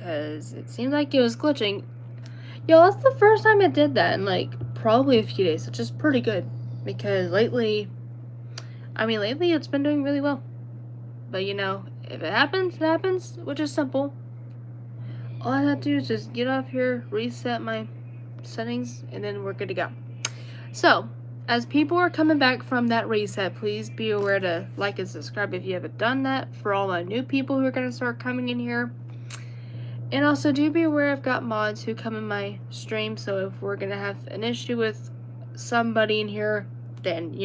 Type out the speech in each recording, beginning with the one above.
because it seemed like it was glitching. Yo, that's the first time it did that in like probably a few days, which is pretty good because lately it's been doing really well. But if it happens, which is simple. All I have to do is just get off here, reset my settings, and then we're good to go. So, as people are coming back from that reset, please be aware to like and subscribe if you haven't done that. For all my new people who are going to start coming in here. And also, do be aware I've got mods who come in my stream, so if we're going to have an issue with somebody in here, then,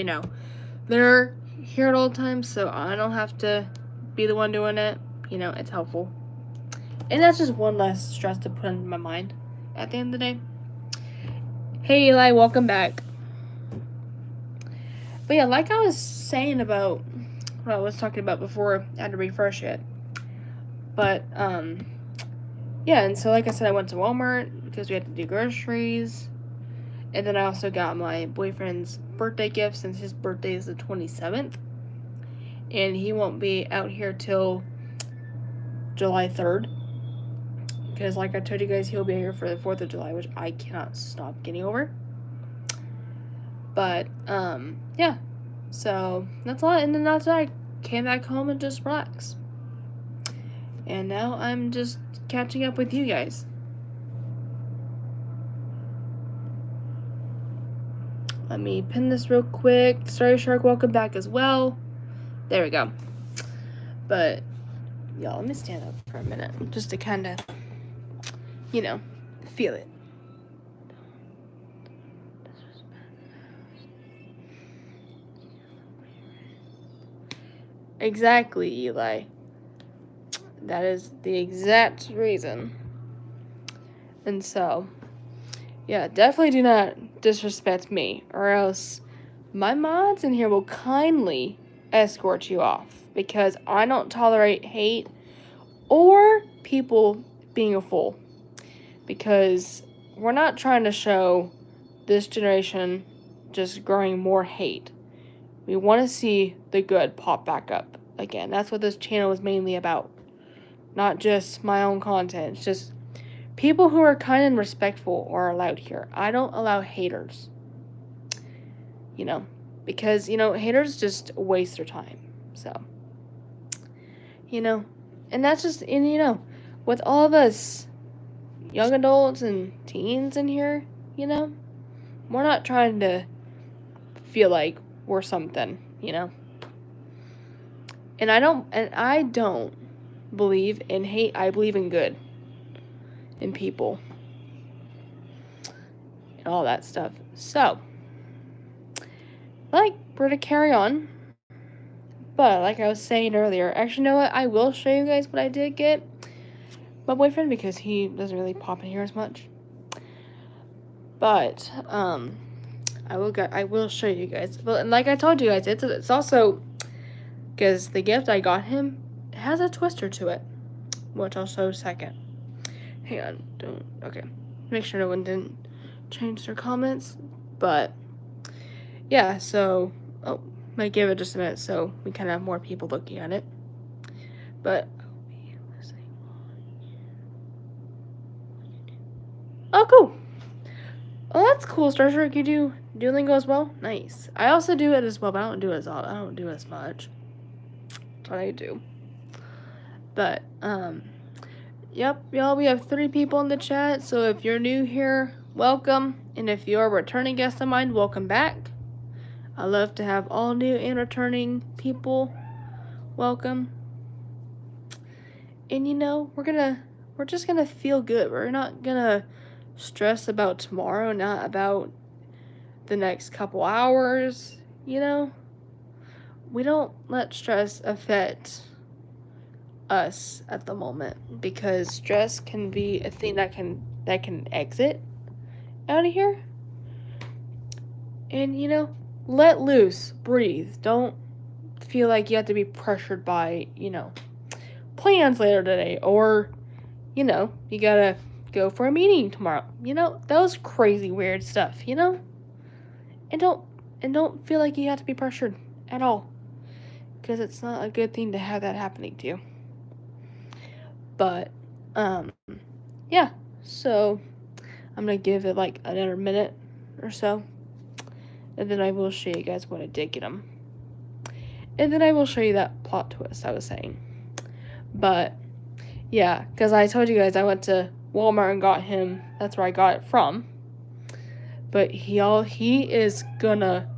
they're here at all times, so I don't have to be the one doing it. It's helpful. And that's just one less stress to put in my mind at the end of the day. Hey, Eli, welcome back. But yeah, like I was saying about what I was talking about before, I had to refresh it. But, yeah, and so like I said, I went to Walmart because we had to do groceries. And then I also got my boyfriend's birthday gift since his birthday is the 27th. And he won't be out here till July 3rd. Because like I told you guys, he'll be here for the 4th of July, which I cannot stop getting over. But, yeah. So, that's a lot. And then after that, I came back home and just relaxed. And now I'm just catching up with you guys. Let me pin this real quick. Sorry, Shark, welcome back as well. There we go. But, y'all, let me stand up for a minute just to kind of, feel it. Exactly, Eli. That is the exact reason. And so, yeah, definitely do not disrespect me, or else my mods in here will kindly escort you off, because I don't tolerate hate or people being a fool, because we're not trying to show this generation just growing more hate. We want to see the good pop back up again. That's what this channel is mainly about. Not just my own content. It's just people who are kind and respectful are allowed here. I don't allow haters. Because, haters just waste their time. So, and that's just, and with all of us young adults and teens in here, we're not trying to feel like we're something, And I don't believe in hate. I believe in good. In people. And all that stuff. So, we're to carry on. But, like I was saying earlier, actually, you know what? I will show you guys what I did get my boyfriend, because he doesn't really pop in here as much. But, I will show you guys. But, and like I told you guys, it's also, because the gift I got him has a twister to it, which I'll show second. Hang on, okay. Make sure no one didn't change their comments. But, yeah, so, might give it just a minute so we kind of have more people looking at it. But, oh, cool. Oh, that's cool, Star Trek. You do Duolingo as well? Nice. I also do it as well, but I don't do as much. That's what I do. But, yep, y'all, we have 3 people in the chat, so if you're new here, welcome. And if you're a returning guest of mine, welcome back. I love to have all new and returning people. Welcome. And we're just gonna feel good. We're not gonna stress about tomorrow, not about the next couple hours, We don't let stress affect us at the moment, because stress can be a thing that can exit out of here. And let loose, breathe. Don't feel like you have to be pressured by, plans later today, or, you gotta go for a meeting tomorrow. Those crazy weird stuff, And don't feel like you have to be pressured at all, because it's not a good thing to have that happening to you. But um, yeah. So I'm gonna give it like another minute or so, and then I will show you guys when I did get them. And then I will show you that plot twist I was saying. But yeah, because I told you guys I went to Walmart and got him. That's where I got it from. But he is gonna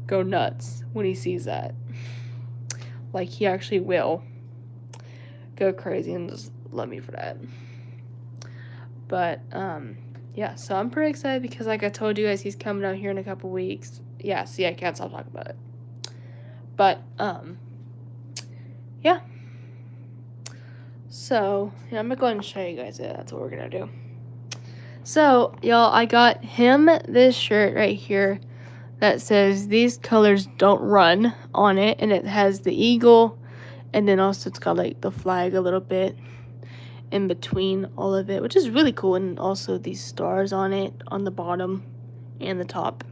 go nuts when he sees that. Like, he actually will go crazy and just love me for that. But yeah, so I'm pretty excited because, like I told you guys, he's coming out here in a couple weeks. Yeah, see, I can't stop talking about it. But yeah. So yeah, I'm gonna go ahead and show you guys it. That's what we're gonna do. So y'all, I got him this shirt right here that says "These colors don't run" on it, and it has the eagle, and then also it's got like the flag a little bit in between all of it, which is really cool, and also these stars on it on the bottom and the top.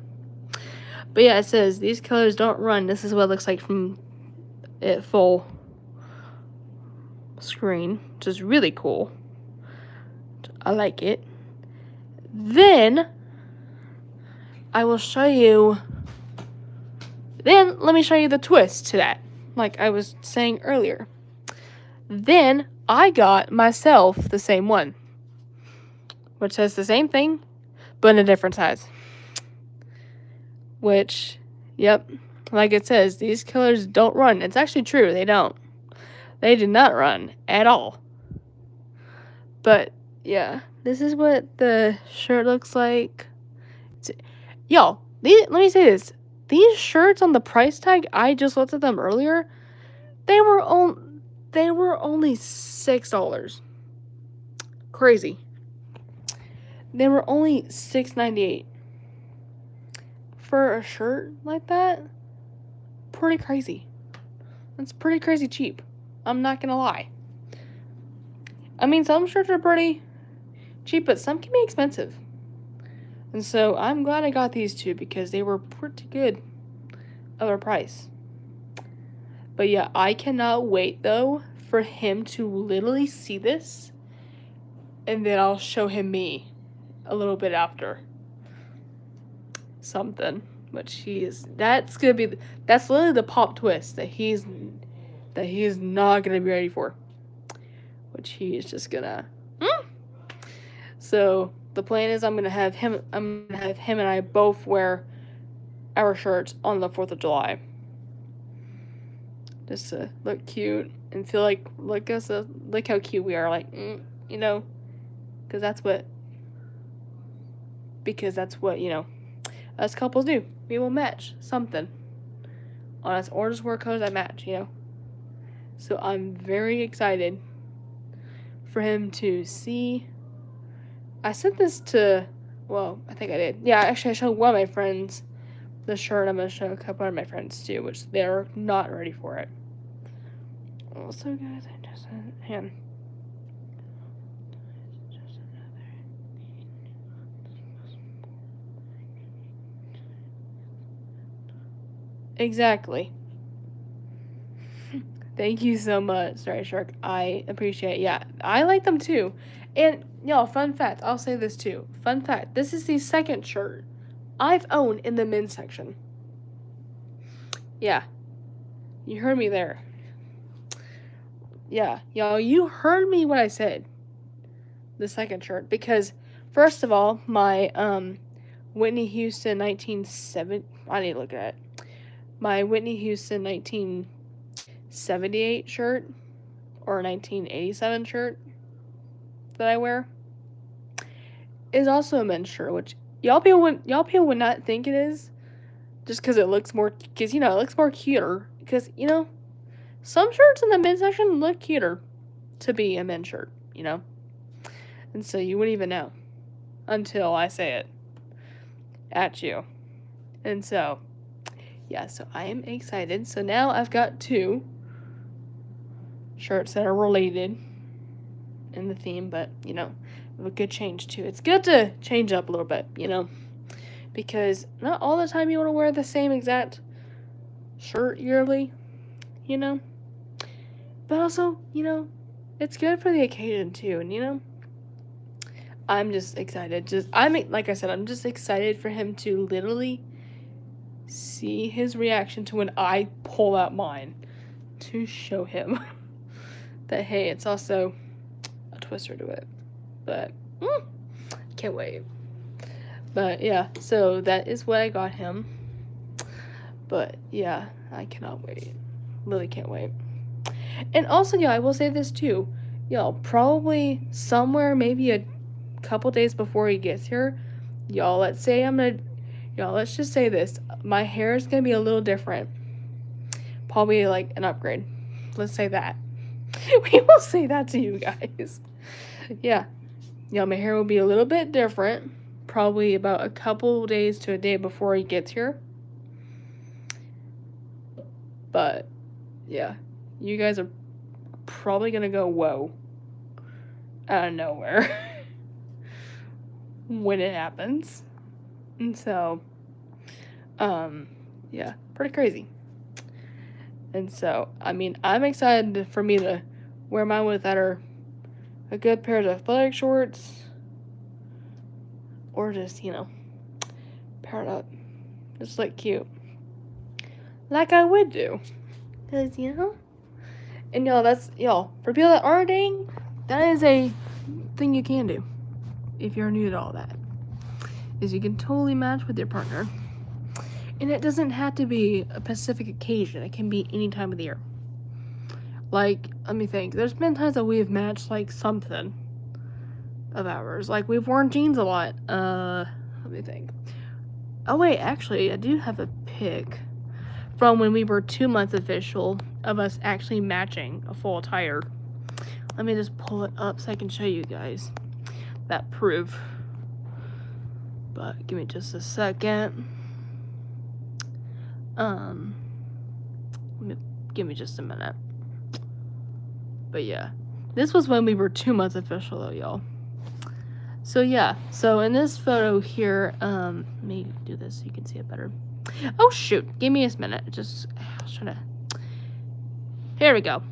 But yeah, it says "These colors don't run." This is what it looks like from it full screen, which is really cool. I like it. Then I will show you. Then let me show you the twist to that, like I was saying earlier. Then I got myself the same one, which says the same thing, but in a different size. Which, yep, like it says, these colors don't run. It's actually true, they don't. They do not run at all. But yeah, this is what the shirt looks like. Y'all, let me say this. These shirts on the price tag, I just looked at them earlier. They were only $6. Crazy. They were only $6.98 for a shirt like that. Pretty crazy. That's pretty crazy cheap. I'm not gonna lie. I mean, some shirts are pretty cheap, but some can be expensive. And so I'm glad I got these two because they were pretty good of a price. But yeah, I cannot wait though for him to literally see this, and then I'll show him me a little bit after something. Which that's literally the pop twist that he's not gonna be ready for. Which he is just gonna. So the plan is I'm gonna have him and I both wear our shirts on the 4th of July. Just to look cute and feel like look how cute we are, like you know, because that's what you know us couples do. We will match something on us, or just wear colors that match, you know. So I'm very excited for him to see. I sent this to, well, I think I did. Yeah, actually I showed one of my friends the shirt. I'm going to show a couple of my friends too, which they're not ready for it. Also, guys, I just sent him. Exactly. Thank you so much, Sorry Shark. I appreciate it. Yeah, I like them too. And, y'all, fun fact, I'll say this too. Fun fact, this is the second shirt I've owned in the men's section. Yeah, you heard me there. Yeah, y'all, you heard me what I said. The second shirt. Because, first of all, my Whitney Houston 1970, I need to look at it. My Whitney Houston 1978 shirt or 1987 shirt that I wear is also a men's shirt, which y'all people would not think it is, just because it looks more, because, you know, it looks more cuter, because, you know, some shirts in the men's section look cuter to be a men's shirt, you know, and so you wouldn't even know until I say it at you. And so yeah, so I am excited. So now I've got two shirts that are related in the theme, but, you know, a good change too. It's good to change up a little bit, you know, because not all the time you want to wear the same exact shirt yearly, you know, but also, you know, it's good for the occasion too, and you know, I'm just excited. Like I said, I'm just excited for him to literally see his reaction to when I pull out mine to show him that hey, it's also a twister to it. But can't wait. But yeah, so that is what I got him. But yeah, I cannot wait. Really can't wait. And also, yeah, I will say this too. Y'all, probably somewhere, maybe a couple days before he gets here, y'all, let's just say this. My hair is gonna be a little different. Probably like an upgrade. Let's say that. We will say that to you guys. Yeah. Y'all, my hair will be a little bit different. Probably about a couple days to a day before he gets here. But, yeah. You guys are probably gonna go, whoa. Out of nowhere. When it happens. And so, yeah, pretty crazy. And so, I mean, I'm excited for me to wear mine with either a good pair of athletic shorts or just, you know, pair it up. Just look cute. Like I would do. Because, you know, and for people that are dating, that is a thing you can do. If you're new to all that. Is you can totally match with your partner. And it doesn't have to be a specific occasion. It can be any time of the year. Like, let me think. There's been times that we've matched, like, something of ours. Like, we've worn jeans a lot. Let me think. Oh, wait, actually, I do have a pic from when we were 2 months official of us actually matching a full attire. Let me just pull it up so I can show you guys that proof. But give me just a second. Give me just a minute. But yeah, this was when we were 2 months official though, y'all. So yeah, so in this photo here, let me do this so you can see it better. Oh shoot, give me a minute. I was trying to. Here we go.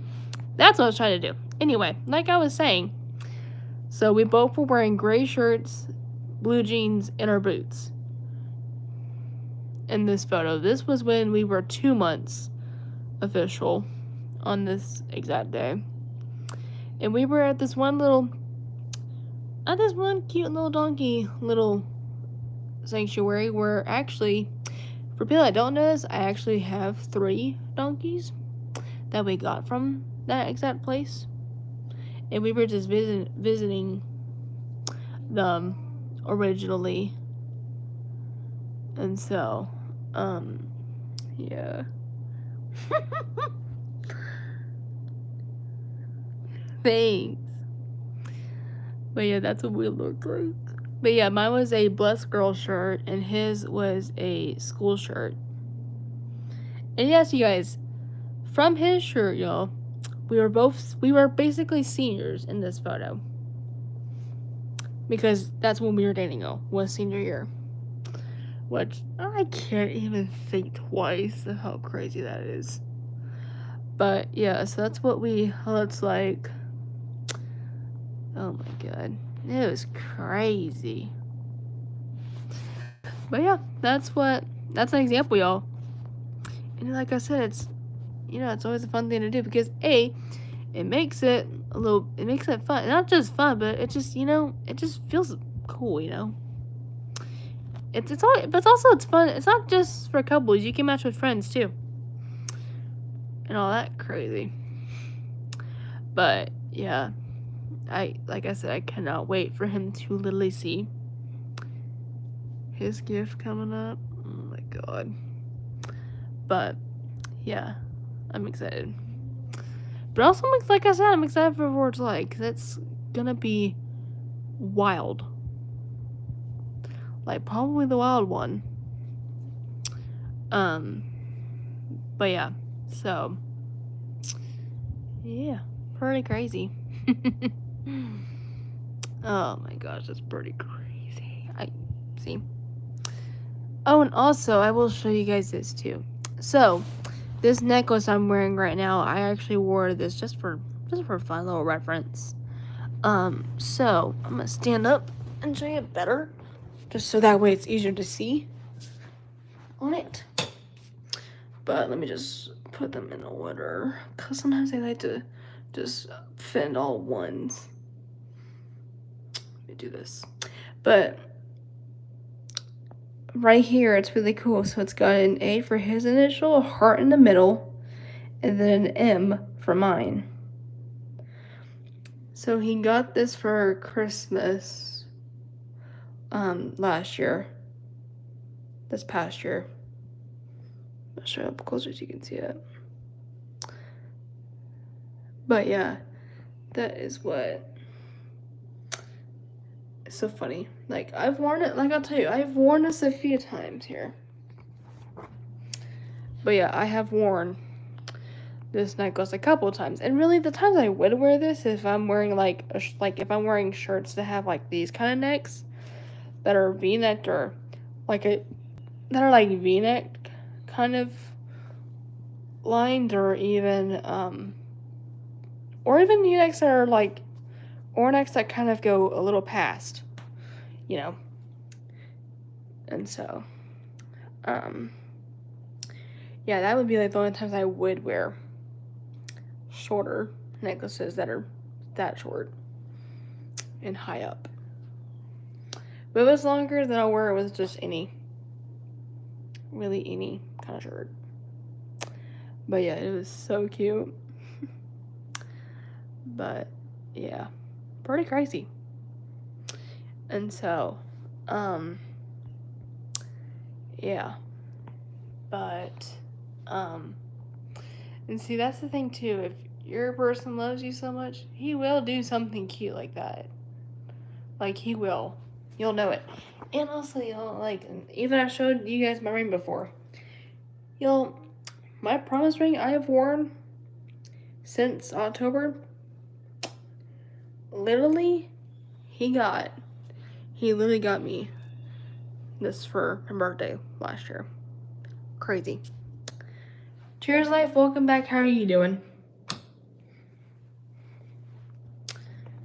That's what I was trying to do. Anyway, like I was saying, so we both were wearing gray shirts, blue jeans, and our boots. In this photo, this was when we were 2 months official on this exact day. And we were at this one cute little donkey little sanctuary where actually, for people that don't know this, I actually have 3 donkeys that we got from that exact place. And we were just visiting them originally. And so, yeah. Thanks. But yeah, that's what we look like. But yeah, mine was a Blessed Girl shirt, and his was a school shirt. And yes, you guys, from his shirt, y'all, we were basically seniors in this photo. Because that's when we were dating, y'all, was senior year. Which, I can't even think twice of how crazy that is. But, yeah, so that's what we looks like. Oh my god. It was crazy. But, yeah, that's an example, y'all. And like I said, it's always a fun thing to do because, A, it makes it fun. Not just fun, but it just, it just feels cool, It's fun. It's not just for couples. You can match with friends too. And all that crazy. But yeah, like I said, I cannot wait for him to literally see his gift coming up. Oh my god. But yeah, I'm excited. But also, like I said, I'm excited for what it's like. 'Cause it's gonna be wild. Like, probably the wild one. But yeah, so, yeah, pretty crazy. Oh my gosh, that's pretty crazy. See. Oh, and also, I will show you guys this too. So, this necklace I'm wearing right now, I actually wore this just for just for a fun little reference. So I'm gonna stand up and show you better, just so that way it's easier to see on it. But let me just put them in order, because sometimes I like to just fit in all ones. Let me do this. But right here, it's really cool. So it's got an A for his initial, a heart in the middle, and then an M for mine. So he got this for Christmas last year. This past year. I'll show it up closer so you can see it. But yeah, that is what. It's so funny. Like, I've worn it, like I'll tell you, I've worn this a few times here. But yeah, I have worn this necklace a couple of times. And really, the times I would wear this is if I'm wearing like if I'm wearing shirts that have like these kind of necks that are V-necked, or like that are like V-necked kind of lined, or even V-necks that are like, or necks that kind of go a little past, you know. And so, yeah, that would be like the only times I would wear shorter necklaces that are that short and high up. But if it's longer, then I'll wear it with just any kind of shirt. But yeah, it was so cute. But yeah, pretty crazy. And so, yeah. But, and see, that's the thing too. If your person loves you so much, he will do something cute like that. Like, he will. You'll know it. And also, like, even I showed you guys my ring before. My promise ring I have worn since October. Literally, he literally got me this for my birthday last year. Crazy. Cheers, life. Welcome back. How are you doing?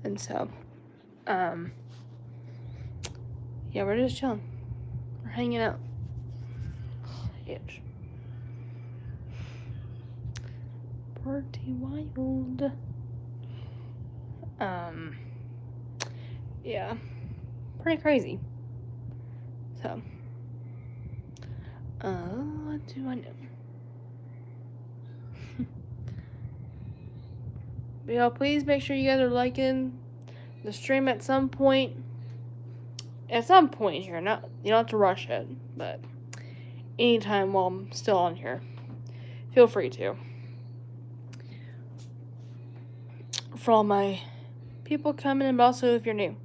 And so, yeah, we're just chilling. We're hanging out. Itch. Pretty wild. Yeah, pretty crazy. So, what do I know? But y'all, please make sure you guys are liking the stream at some point. At some point here, you don't have to rush it, but anytime while I'm still on here, feel free to. For all my people coming in, but also if you're new,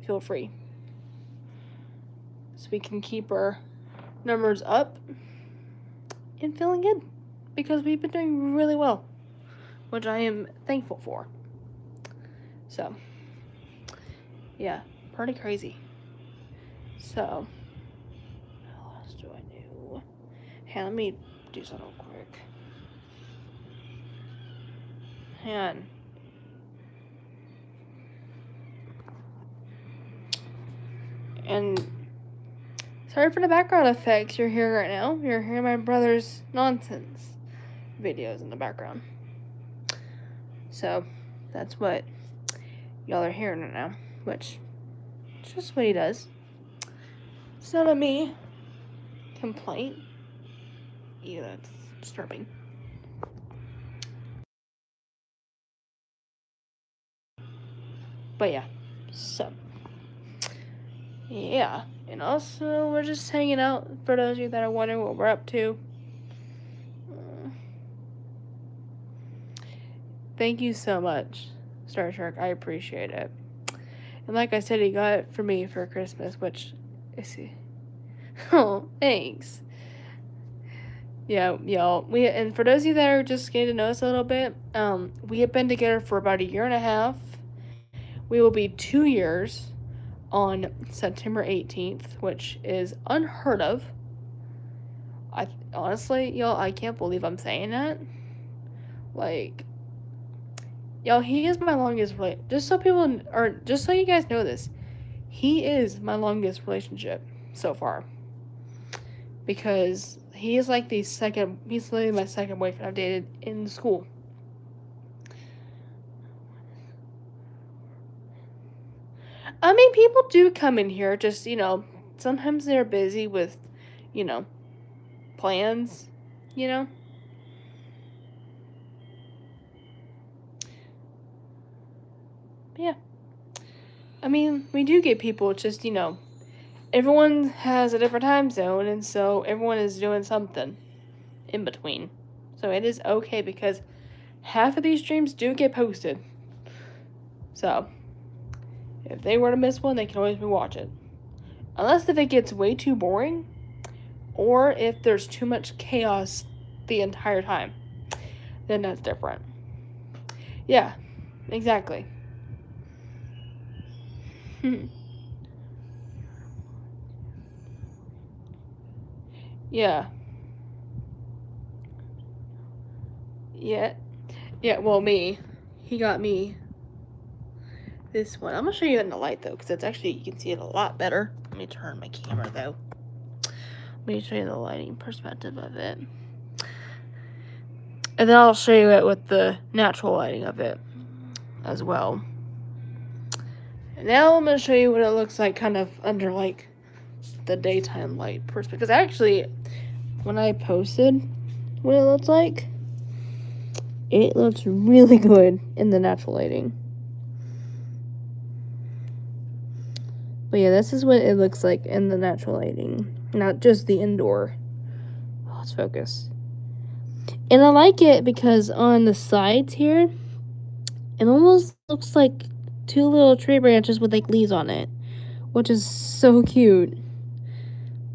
feel free. So we can keep our numbers up and feeling good, because we've been doing really well, which I am thankful for. So, yeah, pretty crazy. So, what else do I do? Hey, let me do something real quick. And sorry for the background effects you're hearing right now. You're hearing my brother's nonsense videos in the background. So, that's what y'all are hearing right now, which is just what he does. It's not a me complaint. Yeah, that's disturbing. But yeah, so, yeah. And also, we're just hanging out, for those of you that are wondering what we're up to. Thank you so much, Star Shark. I appreciate it. And like I said, he got it for me for Christmas, which, oh, thanks. Yeah, y'all. And for those of you that are just getting to know us a little bit, we have been together for about 1.5 years. We will be 2 years on September 18th, which is unheard of. Honestly, y'all, I can't believe I'm saying that. Like, Y'all, he is my longest relationship. Just so you guys know this, he is my longest relationship so far. Because he is like he's literally my second boyfriend I've dated in school. I mean, people do come in here, just, sometimes they're busy with, you know, plans, you know? But yeah. I mean, we do get people, it's just, everyone has a different time zone, and so everyone is doing something in between. So it is okay because half of these streams do get posted. So, if they were to miss one, they can always rewatch it. Unless if it gets way too boring, or if there's too much chaos the entire time, then that's different. Yeah, exactly. Yeah. Yeah. Yeah, well, me. He got me this one. I'm gonna show you in the light, though, because it's actually, you can see it a lot better. Let me turn my camera, though. Let me show you the lighting perspective of it. And then I'll show you it with the natural lighting of it as well. And now I'm going to show you what it looks like kind of under, like, the daytime light perspective. Because actually, when I posted what it looks like, it looks really good in the natural lighting. But yeah, this is what it looks like in the natural lighting. Not just the indoor. Oh, let's focus. And I like it because on the sides here, it almost looks like two little tree branches with like leaves on it, which is so cute.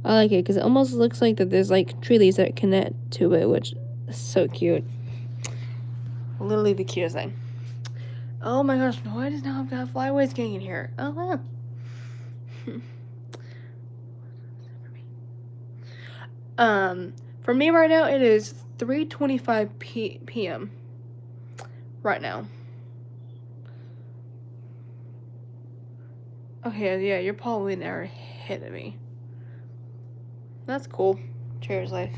I like it because it almost looks like that there's like tree leaves that connect to it, which is so cute. Literally the cutest thing. Oh my gosh, why does now I've got flyaways getting in here? Oh wow. For me right now it is 3:25 p.m. right now. Okay, yeah, you're probably never ahead of me. That's cool. Cheers, life.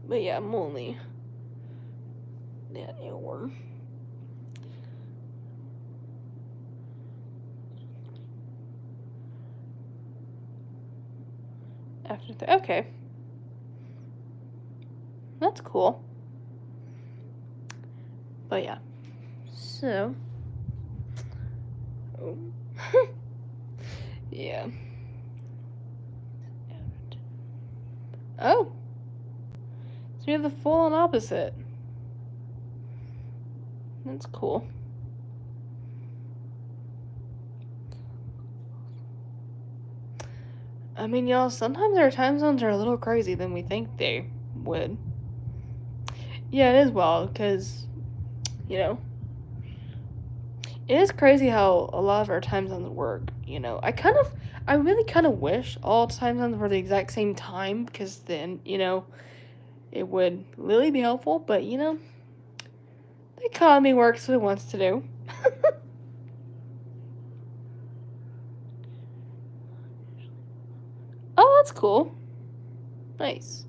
But yeah, I'm only that hour. Okay. That's cool. But yeah. So. Oh. Yeah. Oh. So we have the full on opposite. That's cool. I mean, y'all, sometimes our time zones are a little crazy than we think they would. Yeah, it is wild, because, it is crazy how a lot of our time zones work, I really kind of wish all time zones were the exact same time, because then, it would really be helpful, but, the economy works what it wants to do. Oh, that's cool. Nice.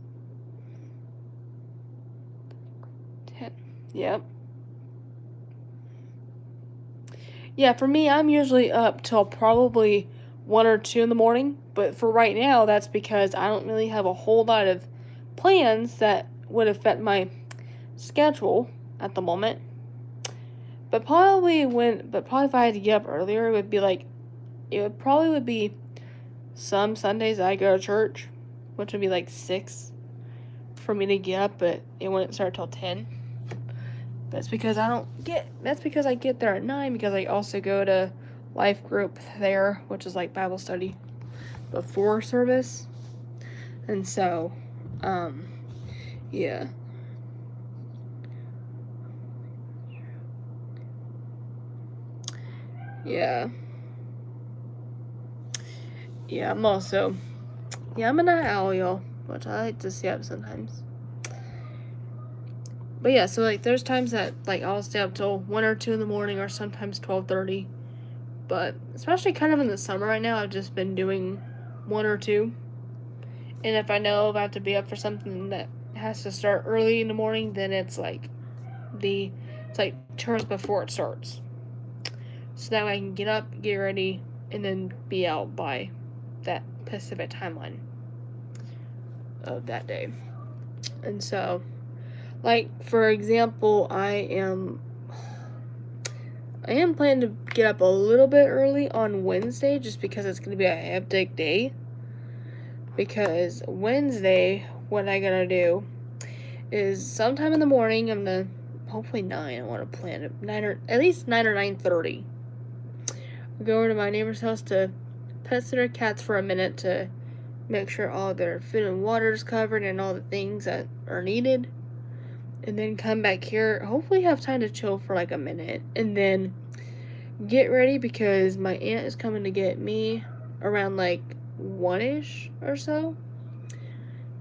10. Yep. Yeah, for me, I'm usually up till probably 1 or 2 in the morning, but for right now, that's because I don't really have a whole lot of plans that would affect my schedule at the moment. But probably if I had to get up earlier, it probably would be some Sundays I go to church, which would be like 6 for me to get up, but it wouldn't start till 10. That's because I get there at 9 because I also go to life group there, which is like Bible study before service. And so, yeah. Yeah. Yeah, I'm a night owl, y'all, which I like to stay up sometimes. But yeah, so like there's times that like I'll stay up till 1 or 2 in the morning, or sometimes 12:30. But especially kind of in the summer right now, I've just been doing 1 or 2. And if I have to be up for something that has to start early in the morning, then it's like 2 hours before it starts. So that way I can get up, get ready, and then be out by that Pacific timeline of that day. And so, like for example, I am planning to get up a little bit early on Wednesday, just because it's going to be a hectic day. Because Wednesday, what I gotta do is sometime in the morning, I'm gonna, hopefully 9, I want to plan it, 9 or, at least 9 or 9:30. I'll go over to my neighbor's house to pet sit their cats for a minute to make sure all their food and water is covered and all the things that are needed. And then come back here, hopefully have time to chill for like a minute. And then get ready because my aunt is coming to get me around like 1-ish or so.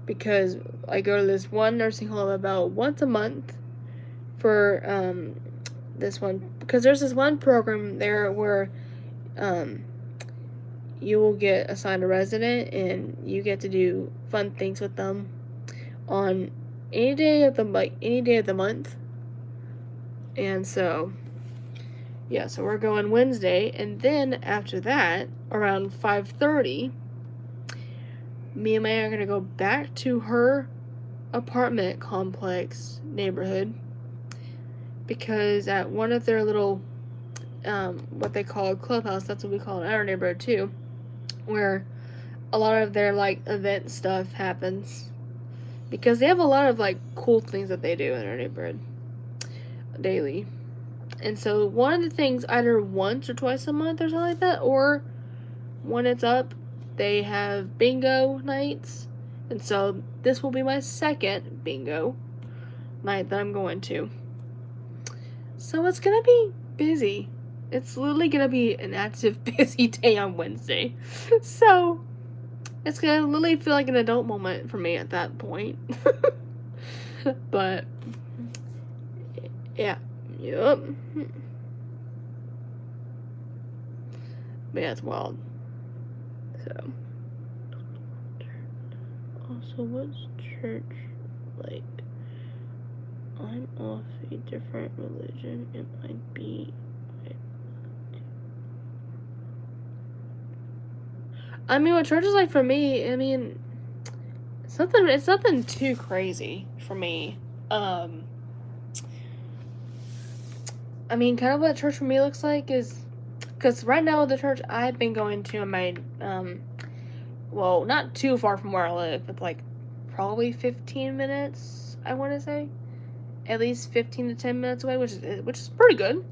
Because I go to this one nursing home about once a month for this one. Because there's this one program there where you will get assigned a resident and you get to do fun things with them on any day of the month. And so yeah, so we're going Wednesday, and then after that, around 5:30, me and my aunt are gonna go back to her apartment complex neighborhood, because at one of their little what they call a clubhouse, that's what we call it in our neighborhood too, where a lot of their like event stuff happens, because they have a lot of like cool things that they do in our neighborhood daily. And so one of the things, either once or twice a month or something like that, or when it's up, they have bingo nights. And so this will be my second bingo night that I'm going to. So it's gonna be busy. It's literally gonna be an active, busy day on Wednesday. So it's gonna literally feel like an adult moment for me at that point. But yeah. Yep. But yeah, it's wild. So. Also, what's church like? I'm of a different religion. It might be. I mean, what church is like for me, I mean, it's nothing too crazy for me. I mean, kind of what church for me looks like is, because right now the church I've been going to in my, well, not too far from where I live. It's like probably 15 minutes, I want to say. At least 15 to 10 minutes away, which is pretty good.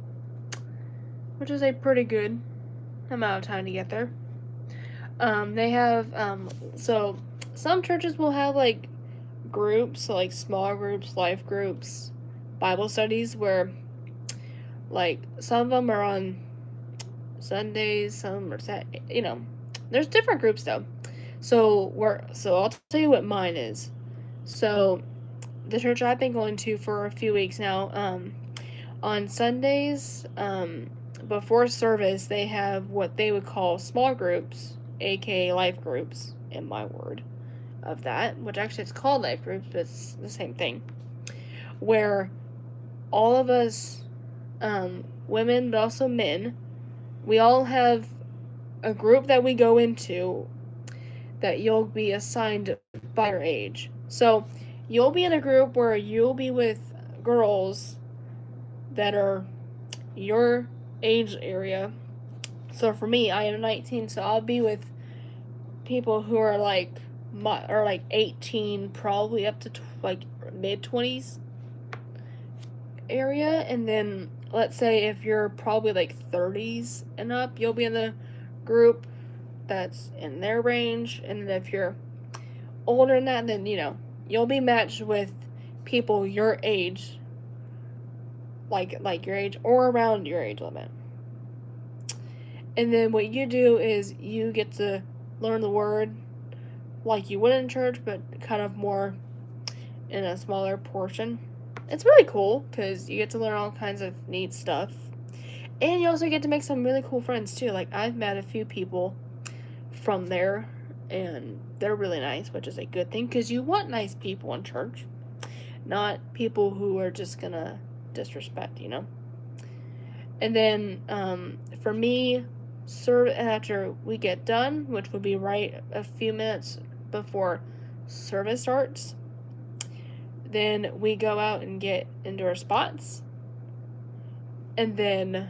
Which is a pretty good amount of time to get there. They have, so some churches will have like groups, so like small groups, life groups, Bible studies, where like some of them are on Sundays, some are there's different groups though. So I'll tell you what mine is. So the church I've been going to for a few weeks now, on Sundays, before service, they have what they would call small groups, aka life groups, in my word of that, which actually it's called life groups, but it's the same thing, where all of us, women, but also men, we all have a group that we go into that you'll be assigned by your age. So you'll be in a group where you'll be with girls that are your age area. So for me, I am 19, so I'll be with people who are like 18, probably up to like mid-20s area. And then let's say if you're probably like 30s and up, you'll be in the group that's in their range. And then if you're older than that, then you'll be matched with people your age, like your age or around your age limit. And then what you do is you get to learn the word like you would in church, but kind of more in a smaller portion. it's really cool because you get to learn all kinds of neat stuff. And you also get to make some really cool friends too. Like, I've met a few people from there, and they're really nice, which is a good thing because you want nice people in church, not people who are just gonna disrespect, you know? And then for me, after we get done, which would be right a few minutes before service starts, then we go out and get into our spots. And then,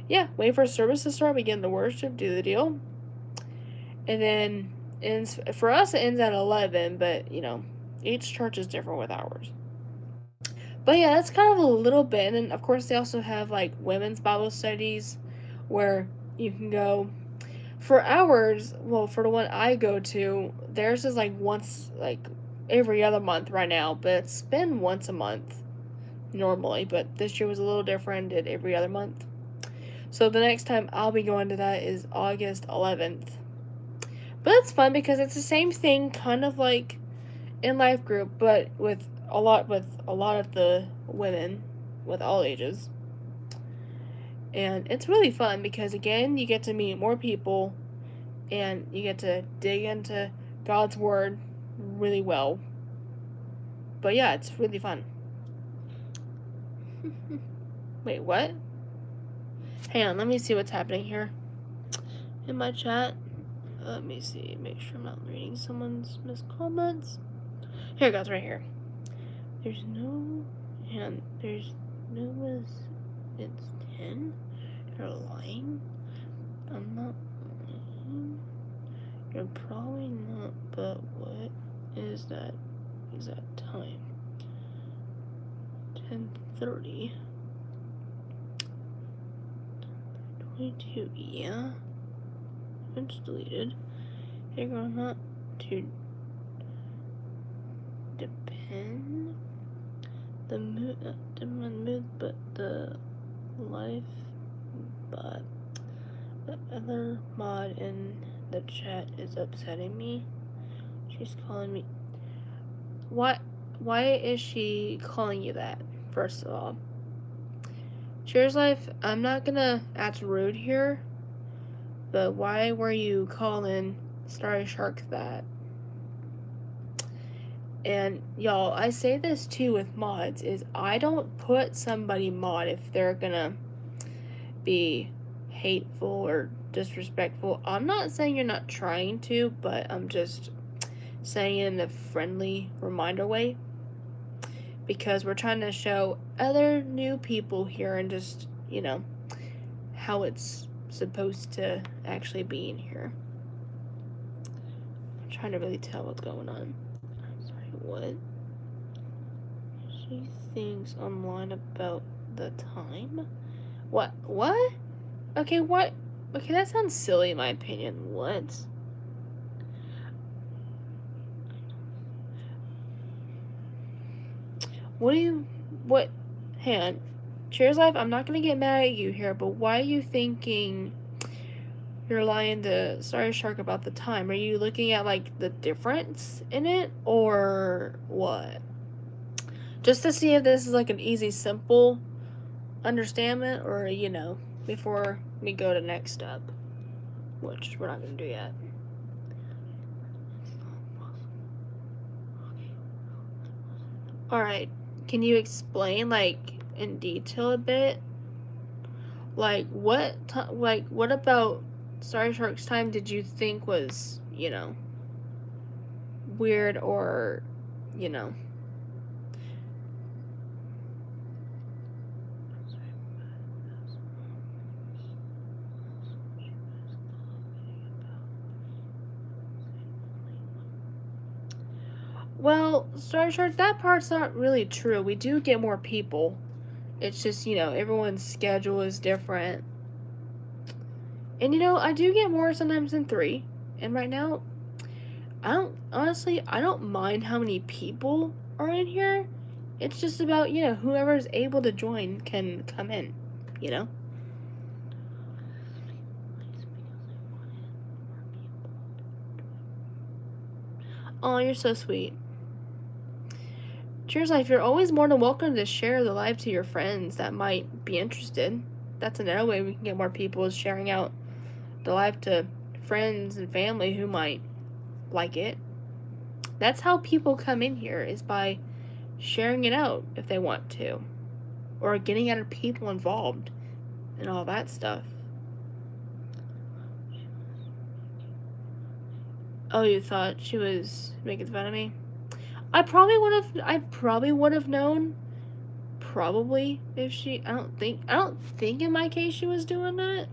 yeah, wait for service to start, begin the worship, do the deal. And then, for us, it ends at 11, but, you know, each church is different with hours. But yeah, that's kind of a little bit. And then, of course, they also have like women's Bible studies where you can go for hours. Well, for the one I go to, theirs is like once, like every other month right now, but it's been once a month normally. But this year was a little different, did every other month. So the next time I'll be going to that is August 11th. But it's fun because it's the same thing, kind of like in life group, but with a lot of the women with all ages. And it's really fun because again, you get to meet more people and you get to dig into God's word really well. But yeah, it's really fun. Wait, what? Hang on, let me see what's happening here in my chat. Let me see, make sure I'm not reading someone's missed comments. Here it goes, right here. There's no, and there's no, it's 10. You're lying. I'm not lying. You're probably not, but what is that exact time? 10:30. 22, yeah. It's deleted. Hey girl, not to depend. The mood, but the life, but the other mod in the chat is upsetting me. She's calling me. What? Why is she calling you that? First of all, Cheers Life. I'm not gonna act rude here, but why were you calling Starry Shark that? And y'all, I say this too with mods, is I don't put somebody mod if they're gonna be hateful or disrespectful. I'm not saying you're not trying to, but I'm just saying it in a friendly reminder way. Because we're trying to show other new people here and just, you know, how it's supposed to actually be in here. I'm trying to really tell what's going on. Sorry, what? She thinks online about the time? What? What? Okay, what? Okay, that sounds silly in my opinion. What? What do you... What? Hang on. Cheers Life, I'm not gonna get mad at you here, but why are you thinking you're lying to Sorry Shark about the time? Are you looking at, like, the difference in it? Or what? Just to see if this is, like, an easy, simple understanding, or, you know, before we go to next step, which we're not gonna do yet. Alright, can you explain, like, in detail a bit? Like, what about Sorry Shark's time did you think was, you know, weird or, you know? Well, Sorry Shark, that part's not really true. We do get more people. It's just, you know, everyone's schedule is different. And, you know, I do get more sometimes than 3. And right now, I don't mind how many people are in here. It's just about, you know, whoever's able to join can come in, you know? Oh, you're so sweet. Cheers Life, you're always more than welcome to share the live to your friends that might be interested. That's another way we can get more people, is sharing out the live to friends and family who might like it. That's how people come in here, is by sharing it out if they want to, or getting other people involved and all that stuff. Oh, you thought she was making fun of me? I probably would have known, probably, if she, I don't think in my case she was doing that.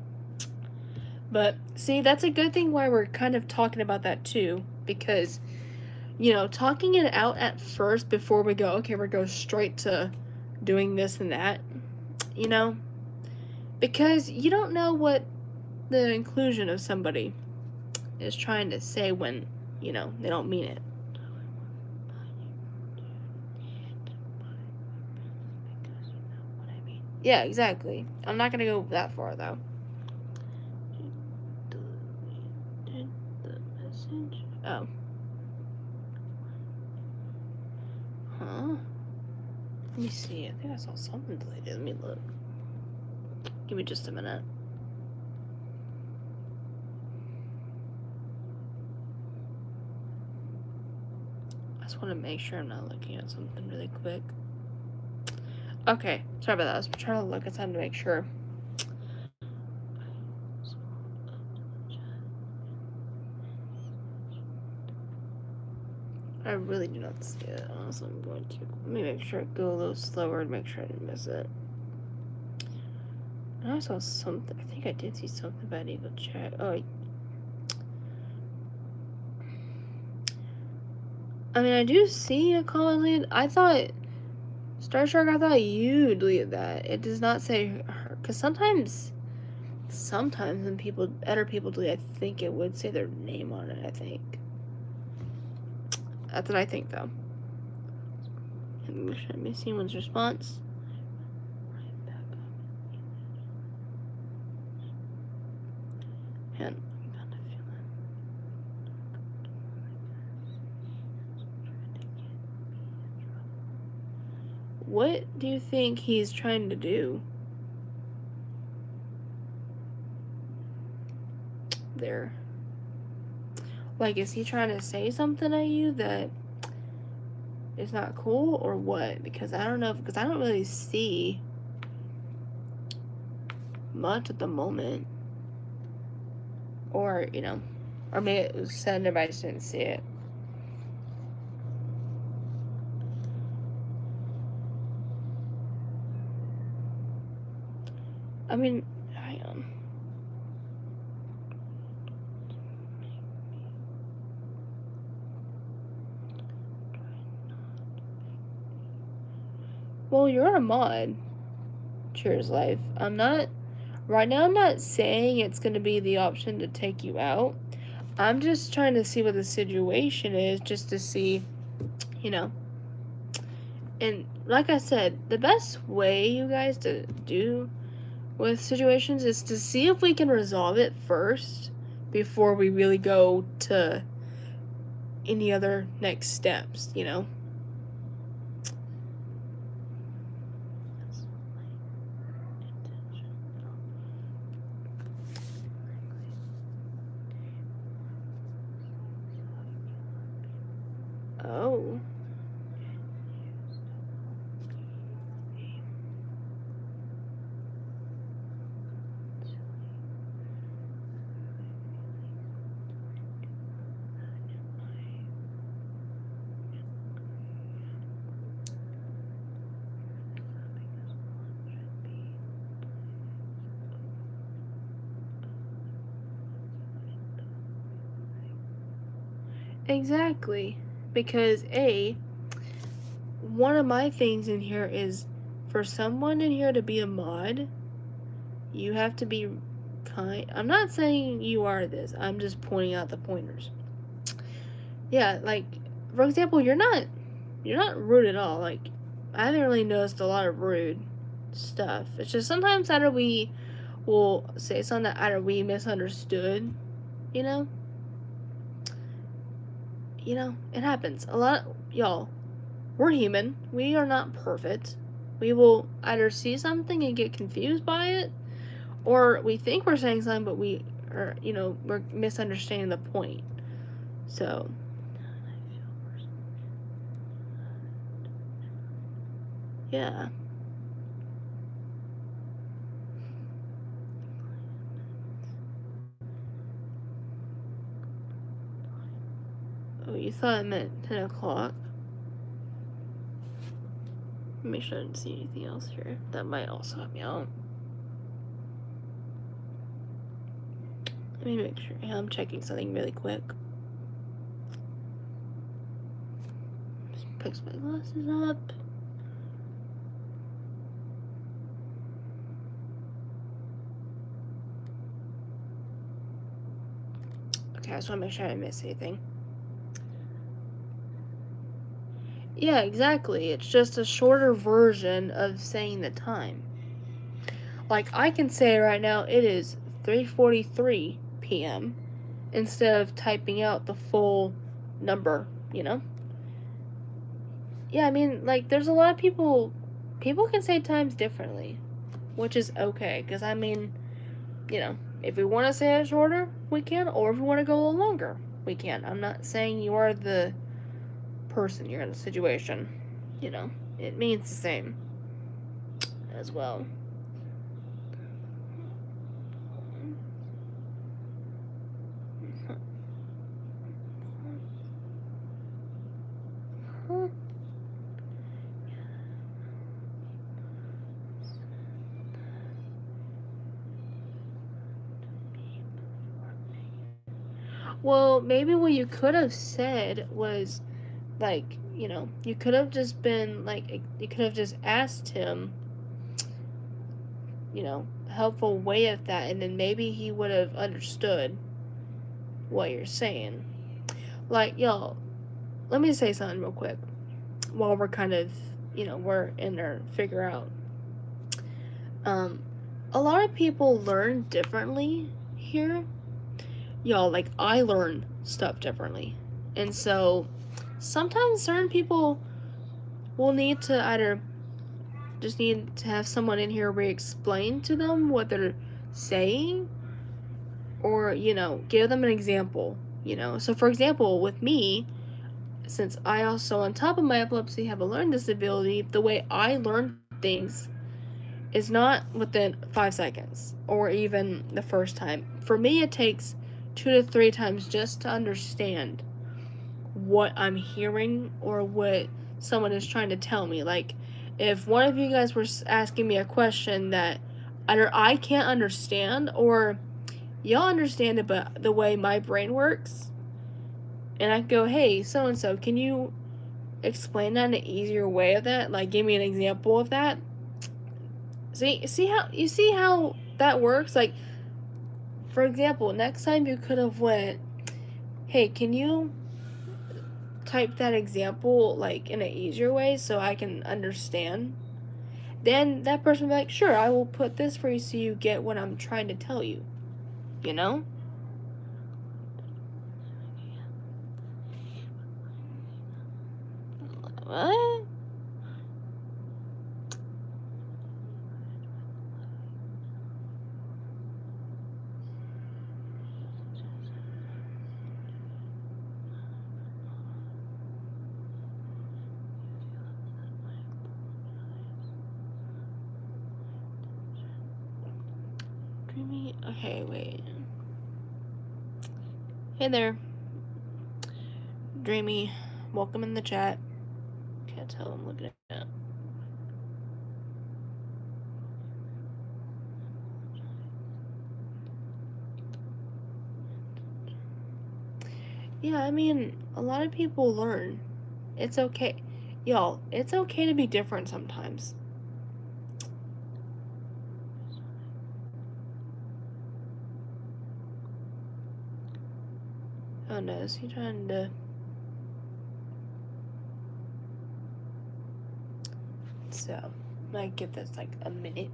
But see, that's a good thing why we're kind of talking about that too, because talking it out at first before we go, okay, we're going straight to doing this and that, you know, because you don't know what the inclusion of somebody is trying to say when, they don't mean it. Yeah, exactly. I'm not gonna go that far though. Deleted the message. Oh. Huh? Let me see. I think I saw something deleted. Let me look. Give me just a minute. I just want to make sure I'm not looking at something really quick. Okay, sorry about that. I was trying to look at something to make sure. I really do not see it. Also, I'm going to let me make sure I go a little slower and make sure I didn't miss it. I saw something. I think I did see something, but I need to check. Oh, I mean, I do see a comment. I thought Star Shark. I thought you deleted that. It does not say her, because sometimes when other people delete, I think it would say their name on it. I think that's what I think, though. Let me see one's response. And what do you think he's trying to do there? Like, is he trying to say something at you that is not cool, or what? Because I don't know, because I don't really see much at the moment. Or, or maybe it was said and I just didn't see it. I mean, hang on. Well, you're a mod. Cheers Life. Right now I'm not saying it's going to be the option to take you out. I'm just trying to see what the situation is, just to see, and like I said, the best way, you guys, to do with situations is to see if we can resolve it first before we really go to any other next steps, Oh. Exactly. Because one of my things in here is, for someone in here to be a mod, you have to be kind. I'm not saying you are this. I'm just pointing out the pointers. Yeah, like, for example, you're not rude at all. Like, I haven't really noticed a lot of rude stuff. It's just sometimes either we will say something that either we misunderstood, you know, it happens a lot, y'all. we're human. We are not perfect. We will either see something and get confused by it, or we think we're saying something, but we are, we're misunderstanding the point. So, yeah. Oh, you thought it meant 10 o'clock? Make sure I didn't see anything else here. That might also help me out. Let me make sure. Yeah, I'm checking something really quick. Just fix my glasses up. Okay, I just want to make sure I didn't miss anything. Yeah, exactly. It's just a shorter version of saying the time. Like, I can say right now it is 3:43 p.m. instead of typing out the full number, Yeah, I mean, like, there's a lot of people can say times differently, which is okay, because, I mean, if we want to say it shorter, we can, or if we want to go a little longer, we can. I'm not saying you are the person, you're in the situation, it means the same as well. Well, maybe what you could have said was, like, you could have just been, like, you could have just asked him, helpful way of that, and then maybe he would have understood what you're saying. Like, y'all, let me say something real quick while we're kind of, we're in there figure out. A lot of people learn differently here. Y'all, like, I learn stuff differently. And so sometimes certain people will need to either just need to have someone in here re-explain to them what they're saying, or, give them an example, So, for example, with me, since I also, on top of my epilepsy, have a learning disability, the way I learn things is not within 5 seconds or even the first time. For me, it takes 2 to 3 times just to understand what I'm hearing or what someone is trying to tell me. Like, if one of you guys were asking me a question that either I can't understand or y'all understand it, but the way my brain works, and I go, hey, so and so, can you explain that in an easier way of that? Like, give me an example of that. See how that works? Like, for example, next time you could have went, hey, can you type that example, like, in an easier way so I can understand? Then that person will be like, sure, I will put this for you so you get what I'm trying to tell you. You know? What? Dreamy. Okay, wait. Hey there, Dreamy. Welcome in the chat. Can't tell I'm looking at it. Yeah, I mean, a lot of people learn. It's okay. Y'all, it's okay to be different sometimes. Oh no, is he trying to... So, might give this like a minute.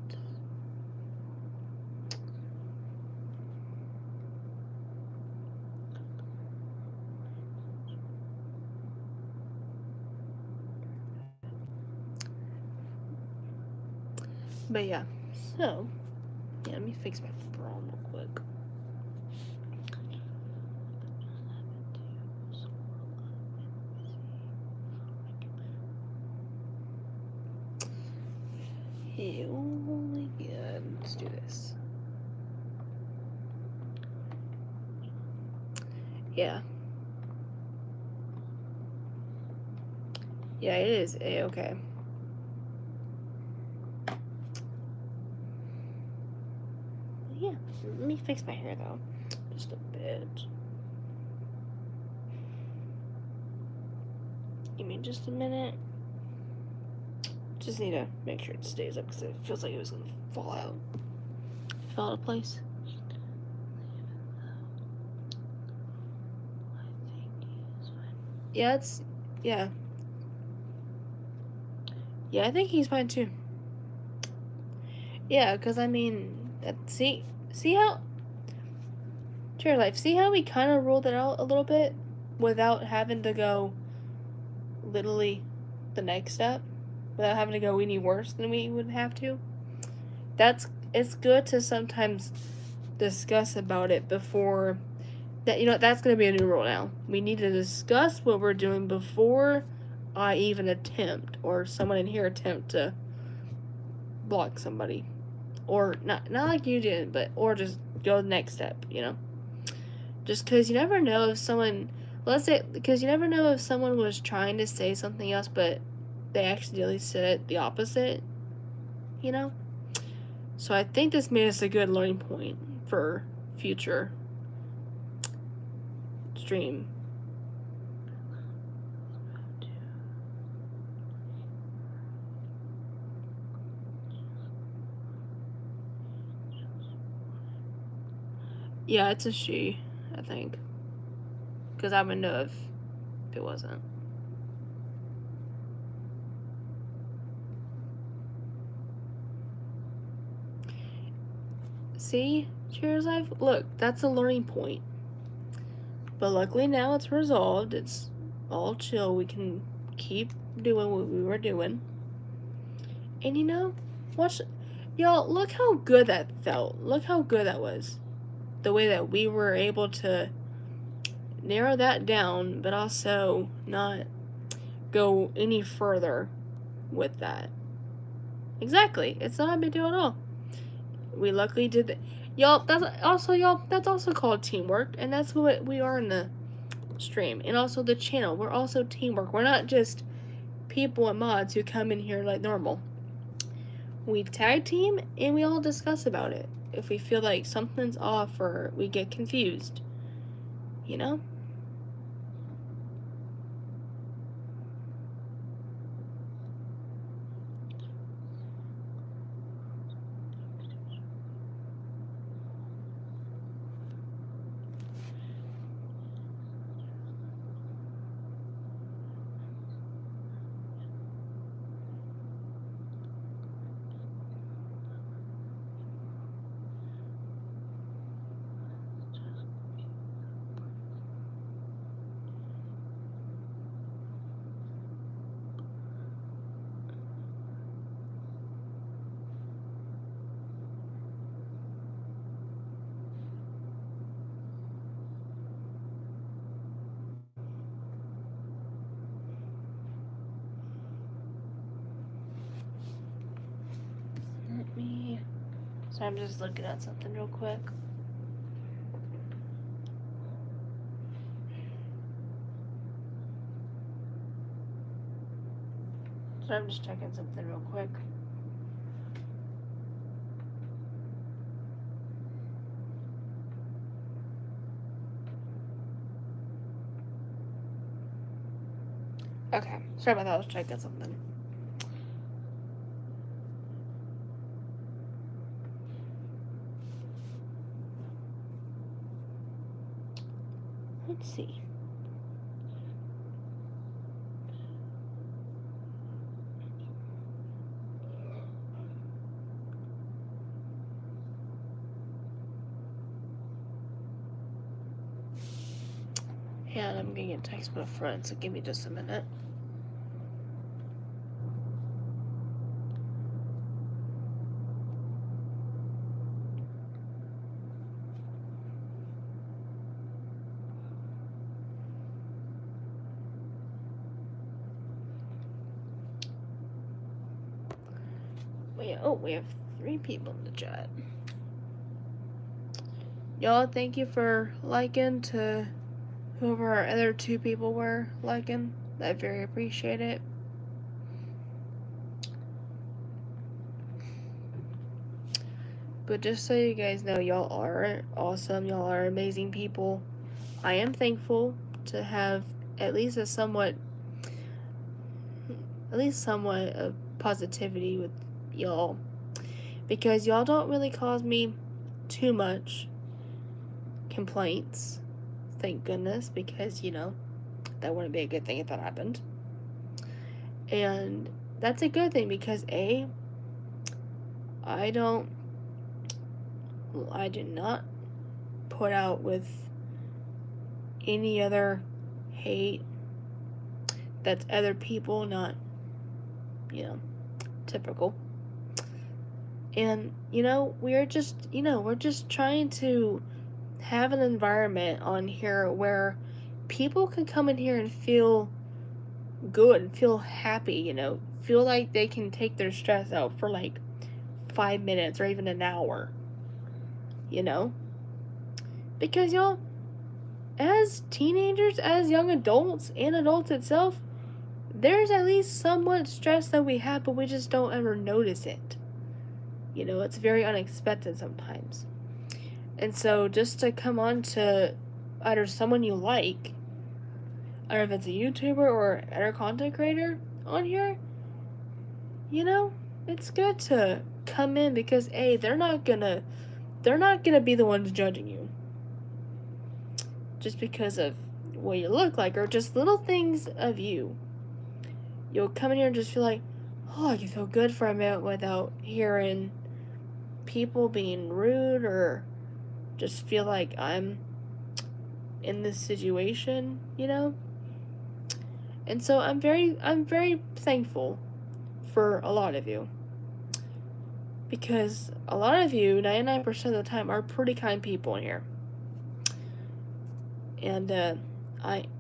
But yeah, so yeah, let me fix my bra real quick. Ew, yeah, let's do this. Yeah. Yeah, it is A-okay. Yeah, let me fix my hair though. Just a bit. Give me just a minute. Just need to make sure it stays up because it feels like it was gonna fall out. Fell out of place. Yeah, yeah. Yeah, I think he's fine too. Yeah, because I mean, see how, Chair Life, see how we kind of ruled it out a little bit without having to go literally the next step, without having to go any worse than we would have to. It's good to sometimes discuss about it before that, that's going to be a new rule now. We need to discuss what we're doing before I even attempt, or someone in here attempt to block somebody. Or not like you did, but or just go the next step, Just because you never know if someone, let's say, because you never know if someone was trying to say something else, but they accidentally said the opposite, So I think this made us a good learning point for future stream. Yeah, it's a she, I think. Because I would know if it wasn't. See? Cheers, Life? Look, that's a learning point. But luckily now it's resolved. It's all chill. We can keep doing what we were doing. And watch. Y'all, look how good that felt. Look how good that was. The way that we were able to narrow that down, but also not go any further with that. Exactly. It's not a big deal at all. We luckily did that. Y'all, that's also called teamwork, and that's what we are in the stream. And also the channel. We're also teamwork. We're not just people and mods who come in here like normal. We tag team and we all discuss about it. If we feel like something's off or we get confused. You know? So I'm just looking at something real quick. So I'm just checking something real quick. Okay, sorry about that. I was checking something. Let's see. Yeah, I'm gonna get a text from a friend, so give me just a minute. Oh, we have 3 people in the chat. Y'all, thank you for liking to whoever our other 2 people were liking. I very appreciate it. But just so you guys know, y'all are awesome. Y'all are amazing people. I am thankful to have at least somewhat of positivity with y'all, because y'all don't really cause me too much complaints. Thank goodness, because that wouldn't be a good thing if that happened. And that's a good thing because I do not put out with any other hate that's other people, not typical. And we're just trying to have an environment on here where people can come in here and feel good, feel happy, feel like they can take their stress out for like 5 minutes or even an hour, because y'all, as teenagers, as young adults, and adults itself, there's at least somewhat stress that we have, but we just don't ever notice it. It's very unexpected sometimes. And so just to come on to either someone you like, I don't know if it's a YouTuber or other content creator on here, it's good to come in because they're not gonna be the ones judging you just because of what you look like or just little things of you. You'll come in here and just feel like, oh, I can feel good for a minute without hearing people being rude or just feel like I'm in this situation, And so I'm very thankful for a lot of you, because a lot of you, 99% of the time, are pretty kind people in here. And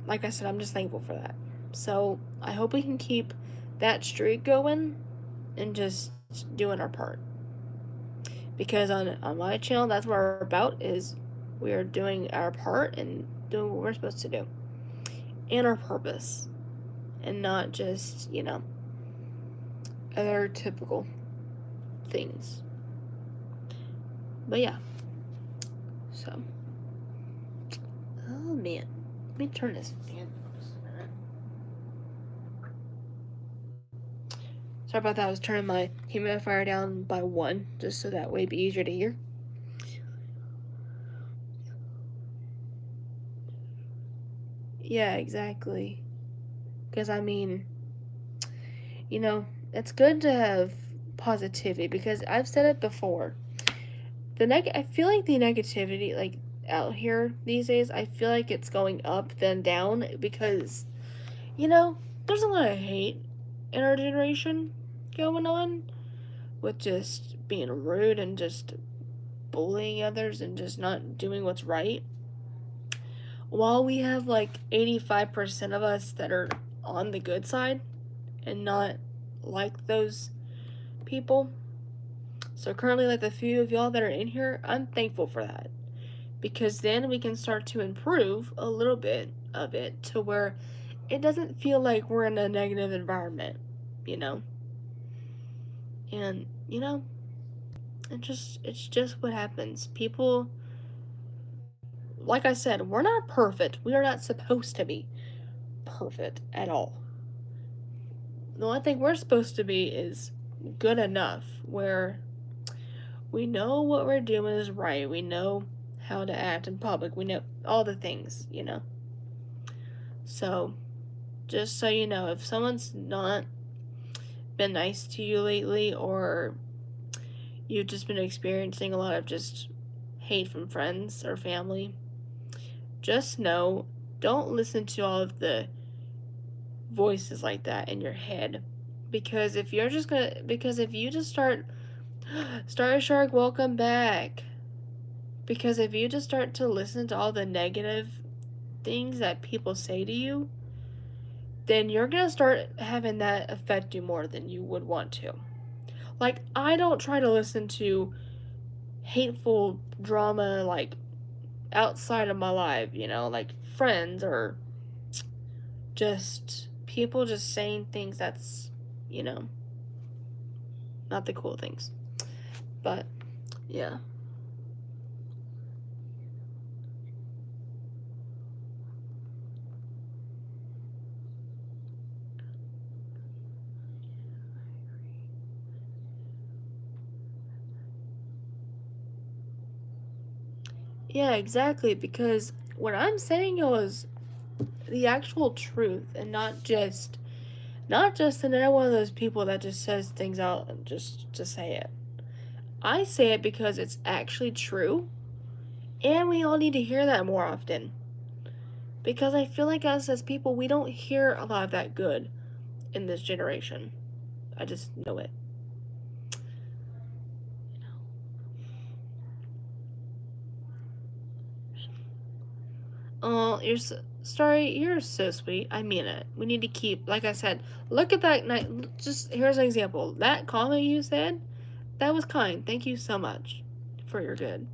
like I said, I'm just thankful for that. So I hope we can keep that streak going and just doing our part. Because on my channel, that's what we're about, is we are doing our part and doing what we're supposed to do. And our purpose. And not just, other typical things. But yeah. So. Oh man. Let me turn this fan on just a minute. Sorry about that. I was turning my humidifier down by 1, just so that way it'd be easier to hear. Yeah, exactly. Because it's good to have positivity, because I've said it before. I feel like the negativity, like, out here these days, I feel like it's going up then down, because there's a lot of hate in our generation going on with just being rude and just bullying others and just not doing what's right, while we have like 85% of us that are on the good side and not like those people. So currently, like the few of y'all that are in here, I'm thankful for that, because then we can start to improve a little bit of it to where it doesn't feel like we're in a negative environment, and it's just what happens. People, like I said, we're not perfect. We are not supposed to be perfect at all. The only thing we're supposed to be is good enough where we know what we're doing is right. We know how to act in public. We know all the things, So, just so you know, if someone's not been nice to you lately, or you've just been experiencing a lot of just hate from friends or family, just know, don't listen to all of the voices like that in your head. Because if you just start Star Shark, welcome back. Because if you just start to listen to all the negative things that people say to you, then you're going to start having that affect you more than you would want to. Like, I don't try to listen to hateful drama, like, outside of my life, like friends or just people just saying things that's, you know, not the cool things. But, yeah. Yeah, exactly, because what I'm saying is the actual truth and not just another one of those people that just says things out and just to say it. I say it because it's actually true, and we all need to hear that more often. Because I feel like us as people, we don't hear a lot of that good in this generation. I just know it. Oh, sorry, you're so sweet. I mean it. We need to keep, like I said, look at that night. Just here's an example. That comment you said, that was kind. Thank you so much for your good.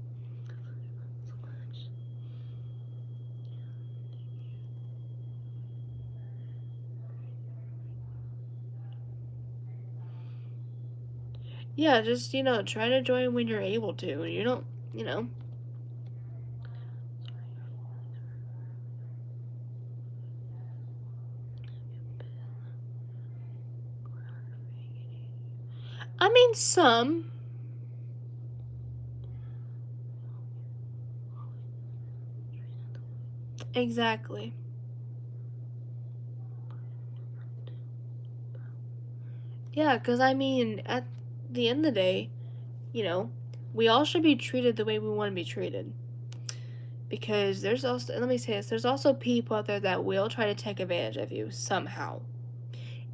Yeah, just, try to join when you're able to. You don't, you know. I mean, some. Exactly. Yeah, because I mean, at the end of the day, you know, we all should be treated the way we want to be treated. Because there's also, let me say this, there's also people out there that will try to take advantage of you somehow.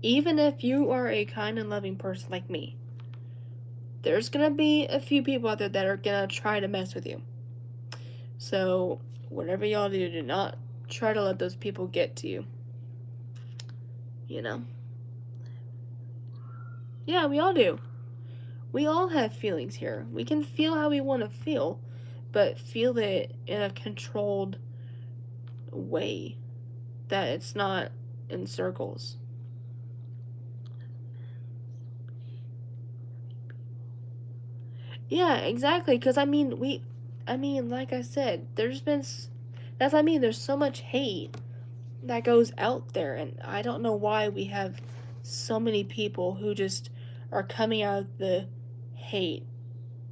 Even if you are a kind and loving person like me, there's gonna be a few people out there that are gonna try to mess with you. So, whatever y'all do not try to let those people get to you. You know? Yeah, we all do. We all have feelings here. We can feel how we want to feel, but feel it in a controlled way that it's not in circles. Yeah, exactly. Because I mean, like I said, that's what I mean. There's so much hate that goes out there, and I don't know why we have so many people who just are coming out of the hate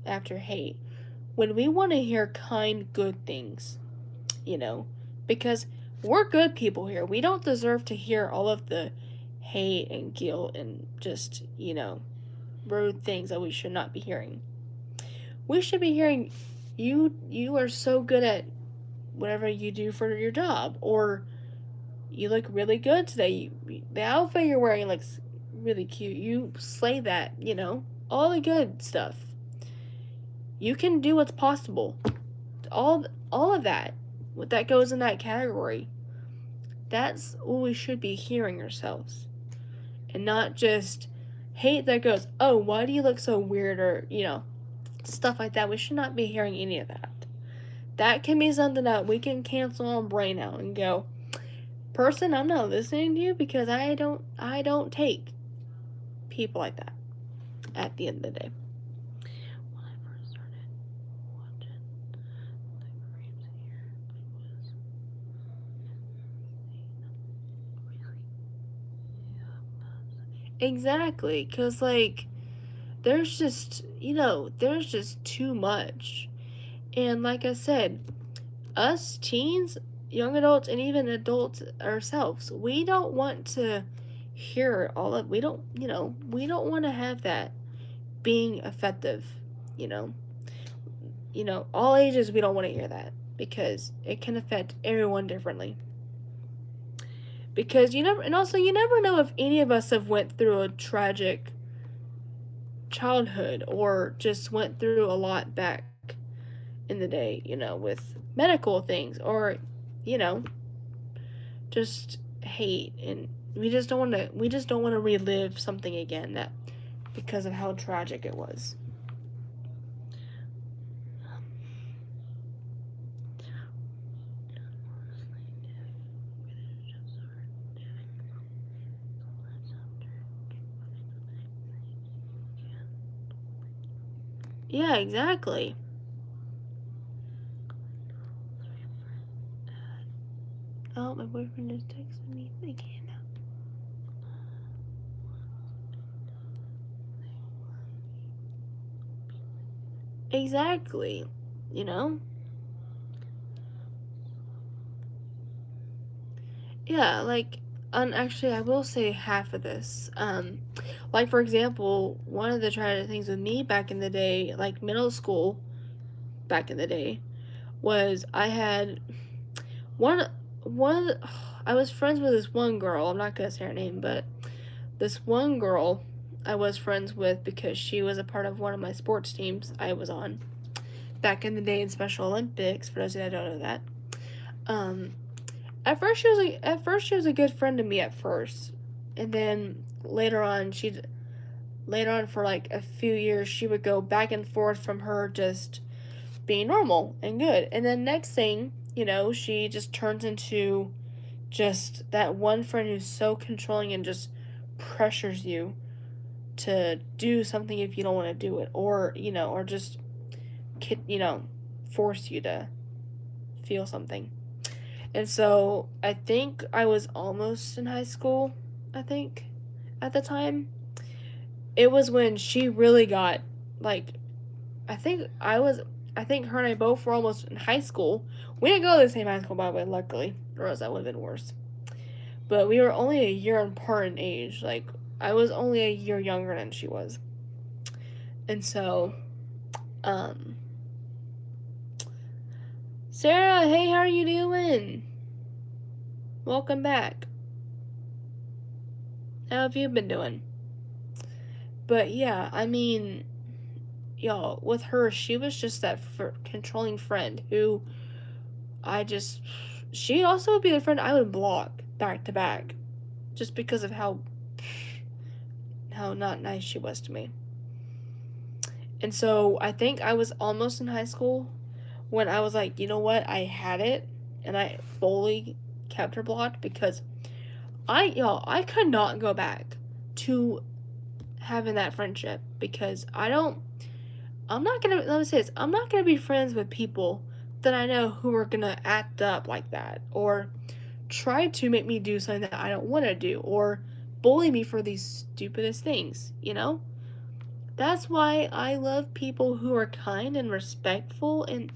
after hate when we want to hear kind, good things, you know, because we're good people here. We don't deserve to hear all of the hate and guilt and just, rude things that we should not be hearing. We should be hearing you are so good at whatever you do for your job, or you look really good today. The outfit you're wearing looks really cute. You slay that, all the good stuff. You can do what's possible. All of that, what that goes in that category. That's what we should be hearing ourselves, and not just hate that goes, oh, why do you look so weird, or stuff like that. We should not be hearing any of that. That can be something that we can cancel on brain out and go, person, I'm not listening to you because I don't take people like that at the end of the day. When I first started watching the creeps here, exactly, because like there's just too much. And like I said, us teens, young adults, and even adults ourselves, we don't want to hear all of, we don't want to have that being effective, you know. All ages, we don't want to hear that because it can affect everyone differently. Because you never know if any of us have went through a tragic childhood or just went through a lot back in the day, with medical things or, you know, just hate, and we just don't want to relive something again that because of how tragic it was. Yeah, exactly. Oh, my boyfriend just texted me again. Exactly. You know? Yeah, like, and actually, I will say half of this. Like, for example, one of the tragic things with me back in the day, like middle school, back in the day, was I had one, one, I was friends with this one girl. I'm not gonna say her name, but this one girl I was friends with because she was a part of one of my sports teams I was on back in the day in Special Olympics. For those that don't know that, um, at first she was a good friend to me at first, and then later on for like a few years she would go back and forth from her just being normal and good, and then next thing you know she just turns into just that one friend who's so controlling and just pressures you to do something if you don't want to do it, or or just force you to feel something. And so I think I was almost in high school, I think, at the time. It was when she really got, like, I think her and I both were almost in high school. We didn't go to the same high school, by the way, luckily, or else that would have been worse. But we were only a year apart in age. Like, I was only a year younger than she was. And so, um, Sarah, hey, how are you doing? Welcome back. How have you been doing? But yeah, I mean, y'all, with her, she was just that controlling friend who I just. She also would be the friend I would block back to back, just because of how not nice she was to me. And so I think I was almost in high school when I was like, you know what, I had it, and I fully kept her blocked because I could not go back to having that friendship because I'm not gonna, let me say this, I'm not gonna be friends with people that I know who are gonna act up like that, or try to make me do something that I don't want to do, or bully me for these stupidest things, you know? That's why I love people who are kind and respectful and,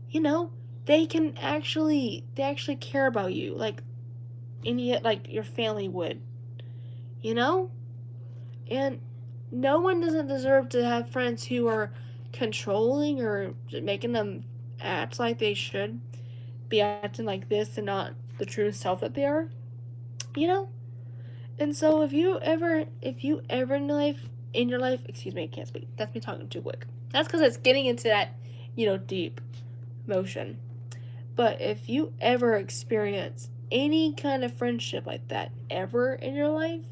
you know, they actually care about you, like your family would, you know? And no one doesn't deserve to have friends who are controlling or making them act like they should be acting like this and not the true self that they are, you know? And so if you ever in your life, excuse me, I can't speak. That's me talking too quick. That's because it's getting into that, deep motion. But if you ever experience any kind of friendship like that ever in your life,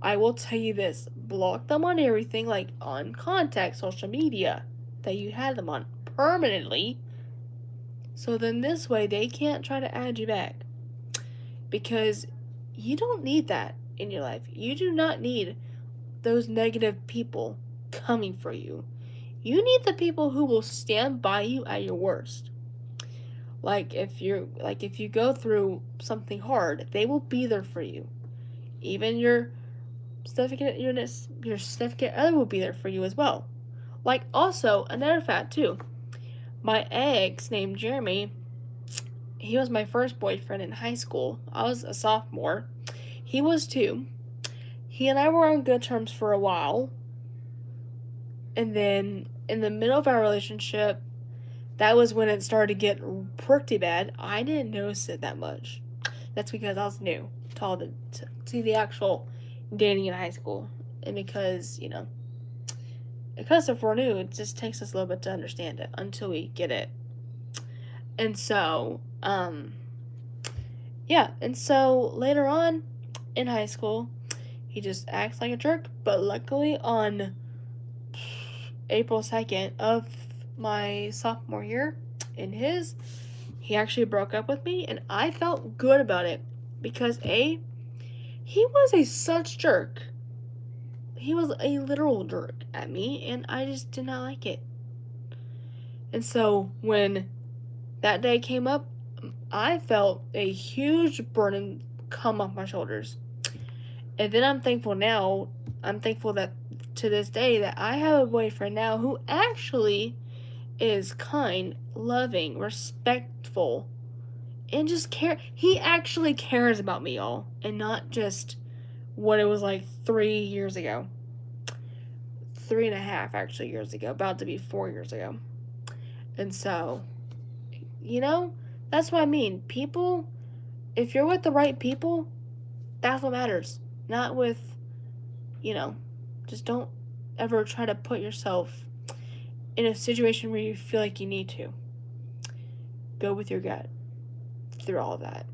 I will tell you this, block them on everything, like on contact, social media that you had them on permanently. So then this way they can't try to add you back. Because you don't need that in your life. You do not need those negative people coming for you. You need the people who will stand by you at your worst. If you go through something hard, they will be there for you. Even your significant other will be there for you as well. Like, also another fact too. My ex named Jeremy, he was my first boyfriend in high school. I was a sophomore. He was too. He and I were on good terms for a while. And then in the middle of our relationship, that was when it started to get pretty bad. I didn't notice it that much. That's because I was new to the actual dating in high school. And because if we're new, it just takes us a little bit to understand it until we get it. And so, yeah. And so later on in high school, He just acts like a jerk. But luckily, on April 2nd of my sophomore year, he actually broke up with me, and I felt good about it because he was a such jerk. He was a literal jerk at me, and I just did not like it. And so when that day came up, I felt a huge burden come off my shoulders. And then I'm thankful that to this day that I have a boyfriend now who actually is kind, loving, respectful, and just he actually cares about me, y'all, and not just what it was like 3 years ago. 3.5 actually years ago, about to be 4 years ago. And so, that's what I mean. People, if you're with the right people, that's what matters. Not with, just don't ever try to put yourself in a situation where you feel like you need to. Go with your gut through all of that.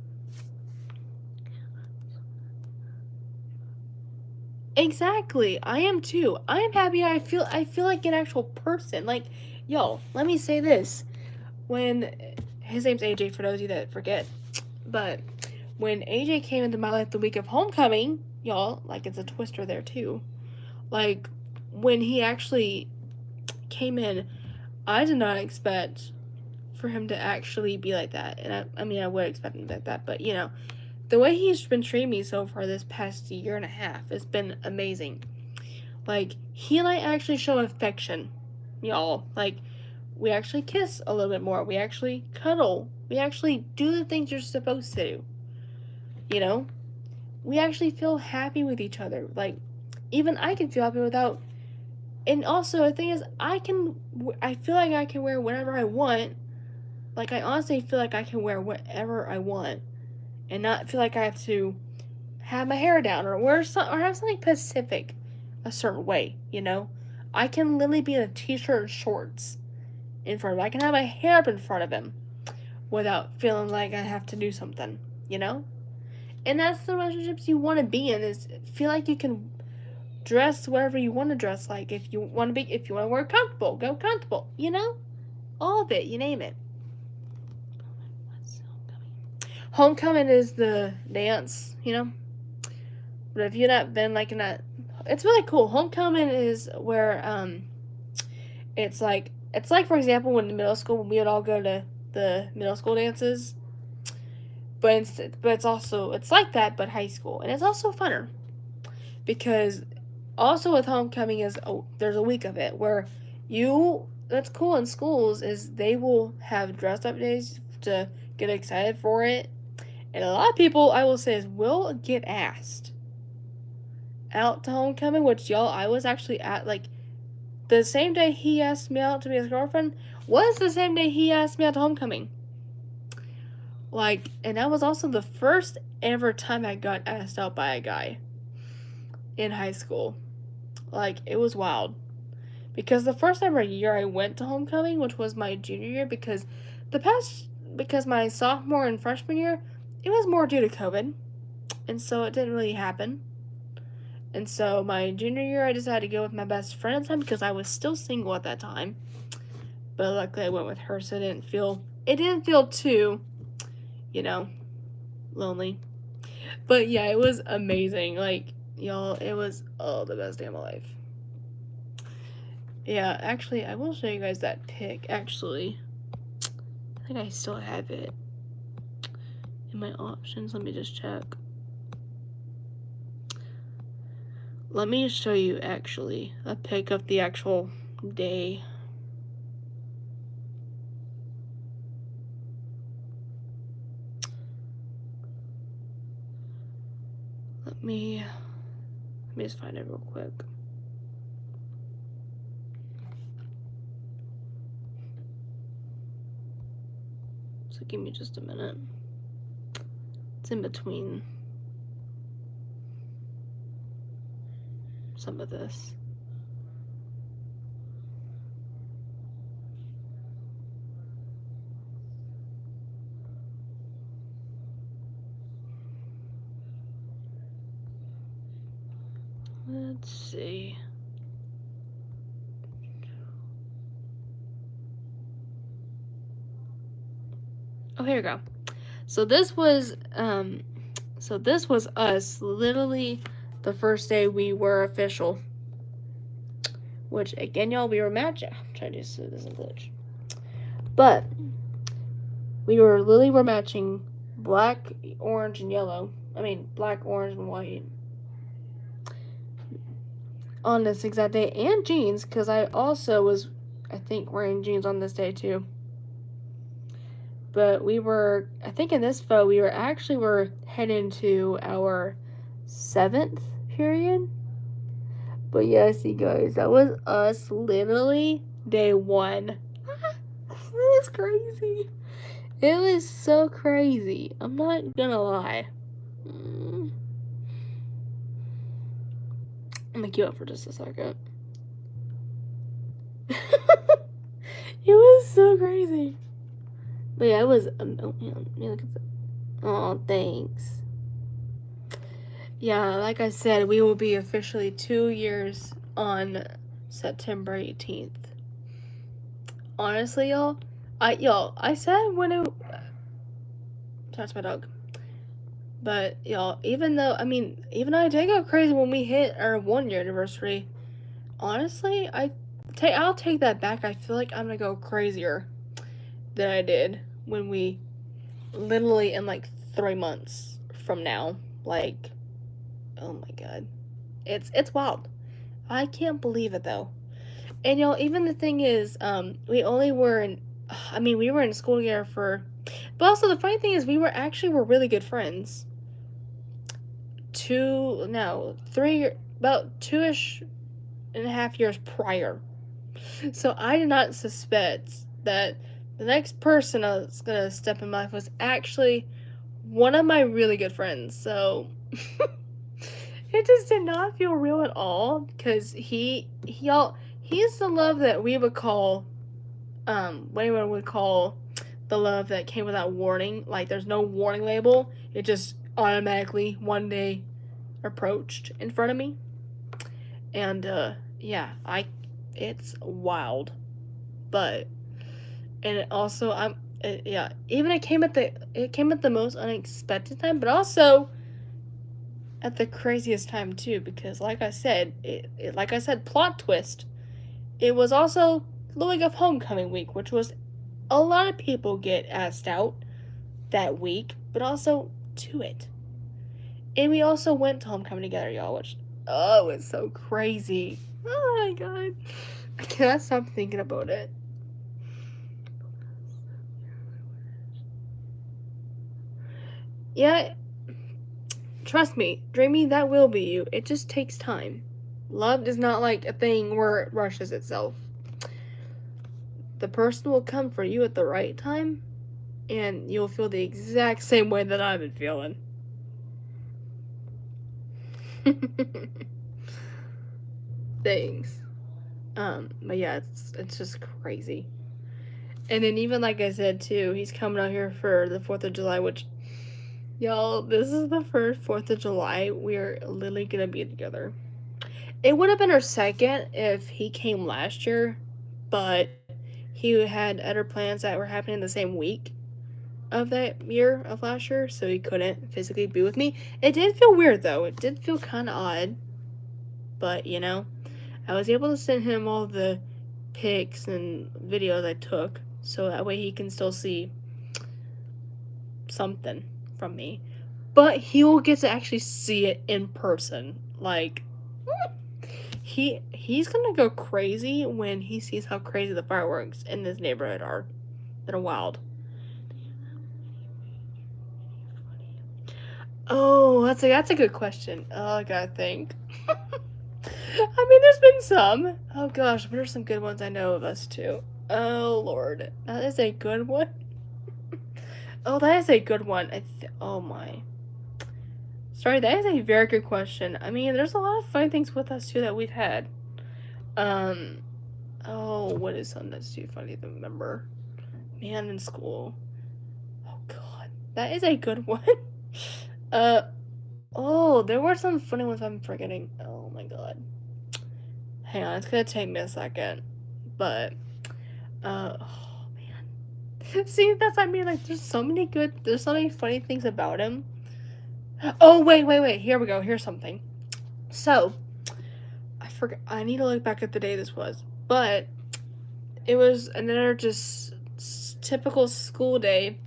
Exactly. I am too. I am happy. I feel like an actual person. Like, yo, let me say this. When his name's AJ, for those of you that forget, but when AJ came into my life the week of homecoming, y'all, like, it's a twister there too. Like, when he actually came in, I did not expect for him to actually be like that. And I would expect him like that, but the way he's been treating me so far this past year and a half has been amazing. Like, he and I actually show affection, y'all. Like, we actually kiss a little bit more. We actually cuddle. We actually do the things you're supposed to do. We actually feel happy with each other. Like, even I can feel happy without. And also, the thing is, I feel like I can wear whatever I want. Like, I honestly feel like I can wear whatever I want and not feel like I have to have my hair down or or have something specific a certain way. I can literally be in a t-shirt and shorts in front of him. I can have my hair up in front of him without feeling like I have to do something. And that's the relationships you want to be in, is feel like you can dress whatever you want to dress like. If you want to wear comfortable, go comfortable. All of it, you name it. Homecoming is the dance, But if you've not been like in that, it's really cool. Homecoming is where it's like for example when in middle school we would all go to the middle school dances, but it's like that but high school, and it's also funner because also with homecoming there's a week of it where that's cool in schools is they will have dress up days to get excited for it, and a lot of people I will say will get asked out to homecoming, which y'all I was actually at like the same day he asked me out to be his girlfriend was the same day he asked me out to homecoming. Like, and that was also the first ever time I got asked out by a guy in high school. Like, it was wild. Because the first ever year I went to homecoming, which was my junior year, because my sophomore and freshman year, it was more due to COVID. And so it didn't really happen. And so my junior year, I decided to go with my best friend at the time because I was still single at that time. But luckily I went with her, so it didn't feel too, lonely. But yeah, it was amazing. Like, y'all, it was the best day of my life. Yeah, actually, I will show you guys that pic, actually. I think I still have it in my options. Let me just check. Let me show you, actually, a pic of the actual day. Let me just find it real quick. So give me just a minute. It's in between some of this. Let's see. Oh, here we go. So this was us literally the first day we were official. Which again, y'all, we were matching. I'm trying to do so it doesn't glitch. But we were matching black, orange, and yellow. I mean, black, orange, and white on this exact day, and jeans, because I also was, I think, wearing jeans on this day too. But we were, I think in this photo, we were heading to our 7th period. But yes, you guys, that was us literally day 1. It was crazy. It was so crazy. I'm not gonna lie. I'm gonna queue up for just a second. It was so crazy. But yeah, it was. Look at that. Oh, thanks. Yeah, like I said, we will be officially 2 years on September 18th. Honestly, y'all, I said when it. That's my dog. But y'all, even though I did go crazy when we hit our 1-year anniversary. Honestly, I'll take that back. I feel like I'm gonna go crazier than I did when we literally in like 3 months from now. Like, oh my god, it's wild. I can't believe it though. And y'all, even the thing is, we were in school together for. But also the funny thing is, we were really good friends. 2.5 years prior. So I did not suspect that the next person I was gonna step in my life was actually one of my really good friends. So it just did not feel real at all, because he's the love that we would call, what anyone would call the love that came without warning. Like, there's no warning label. It just automatically one day approached in front of me. And yeah, it's wild. But and it also even it came at the most unexpected time, but also at the craziest time too, because like I said, plot twist. It was also the week of homecoming week, which was a lot of people get asked out that week, but also to it. And we also went to homecoming together, y'all, which, oh, it's so crazy. Oh my god. I cannot stop thinking about it. Yeah, trust me, Dreamy, that will be you. It just takes time. Love is not like a thing where it rushes itself. The person will come for you at the right time, and you'll feel the exact same way that I've been feeling. Thanks. But yeah, it's just crazy. And then even like I said too, he's coming out here for the 4th of July, which, y'all, this is the first 4th of July we're literally gonna be together. It would have been our second if he came last year, but he had other plans that were happening the same week of that year of last year, so he couldn't physically be with me. It did feel weird though. It did feel kind of odd, but I was able to send him all the pics and videos I took, so that way he can still see something from me. But he will get to actually see it in person. Like, he's gonna go crazy when he sees how crazy the fireworks in this neighborhood are. They're wild. Oh, that's a good question. Oh, I gotta think. There's been some. Oh gosh, but there's some good ones I know of us too. Oh Lord, that is a good one. Oh, that is a good one. Oh my. Sorry, that is a very good question. There's a lot of funny things with us too that we've had. Oh, what is something that's too funny to remember? Man, in school. Oh god, that is a good one. Oh, there were some funny ones I'm forgetting. Oh my god. Hang on, it's gonna take me a second. But, oh man. See, that's what I mean. Like, there's so many funny things about him. Oh, wait. Here we go. Here's something. So, I forgot. I need to look back at the day this was. But, it was another just typical school day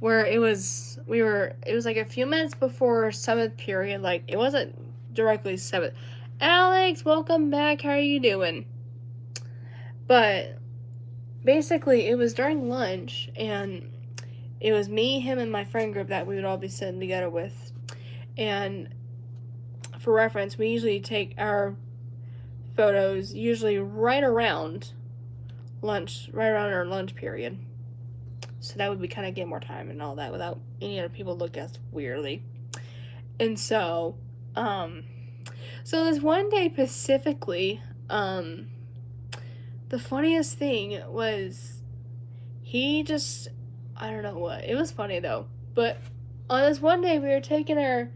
where it was like a few minutes before 7th period. Like, it wasn't directly 7th. Alex, welcome back. How are you doing? But basically, it was during lunch, and it was me, him, and my friend group that we would all be sitting together with. And for reference, we usually take our photos usually right around our lunch period. So that would be kind of get more time and all that without any other people look at us weirdly. And so, so this one day specifically, the funniest thing was he just, I don't know what, it was funny though, but on this one day we were taking our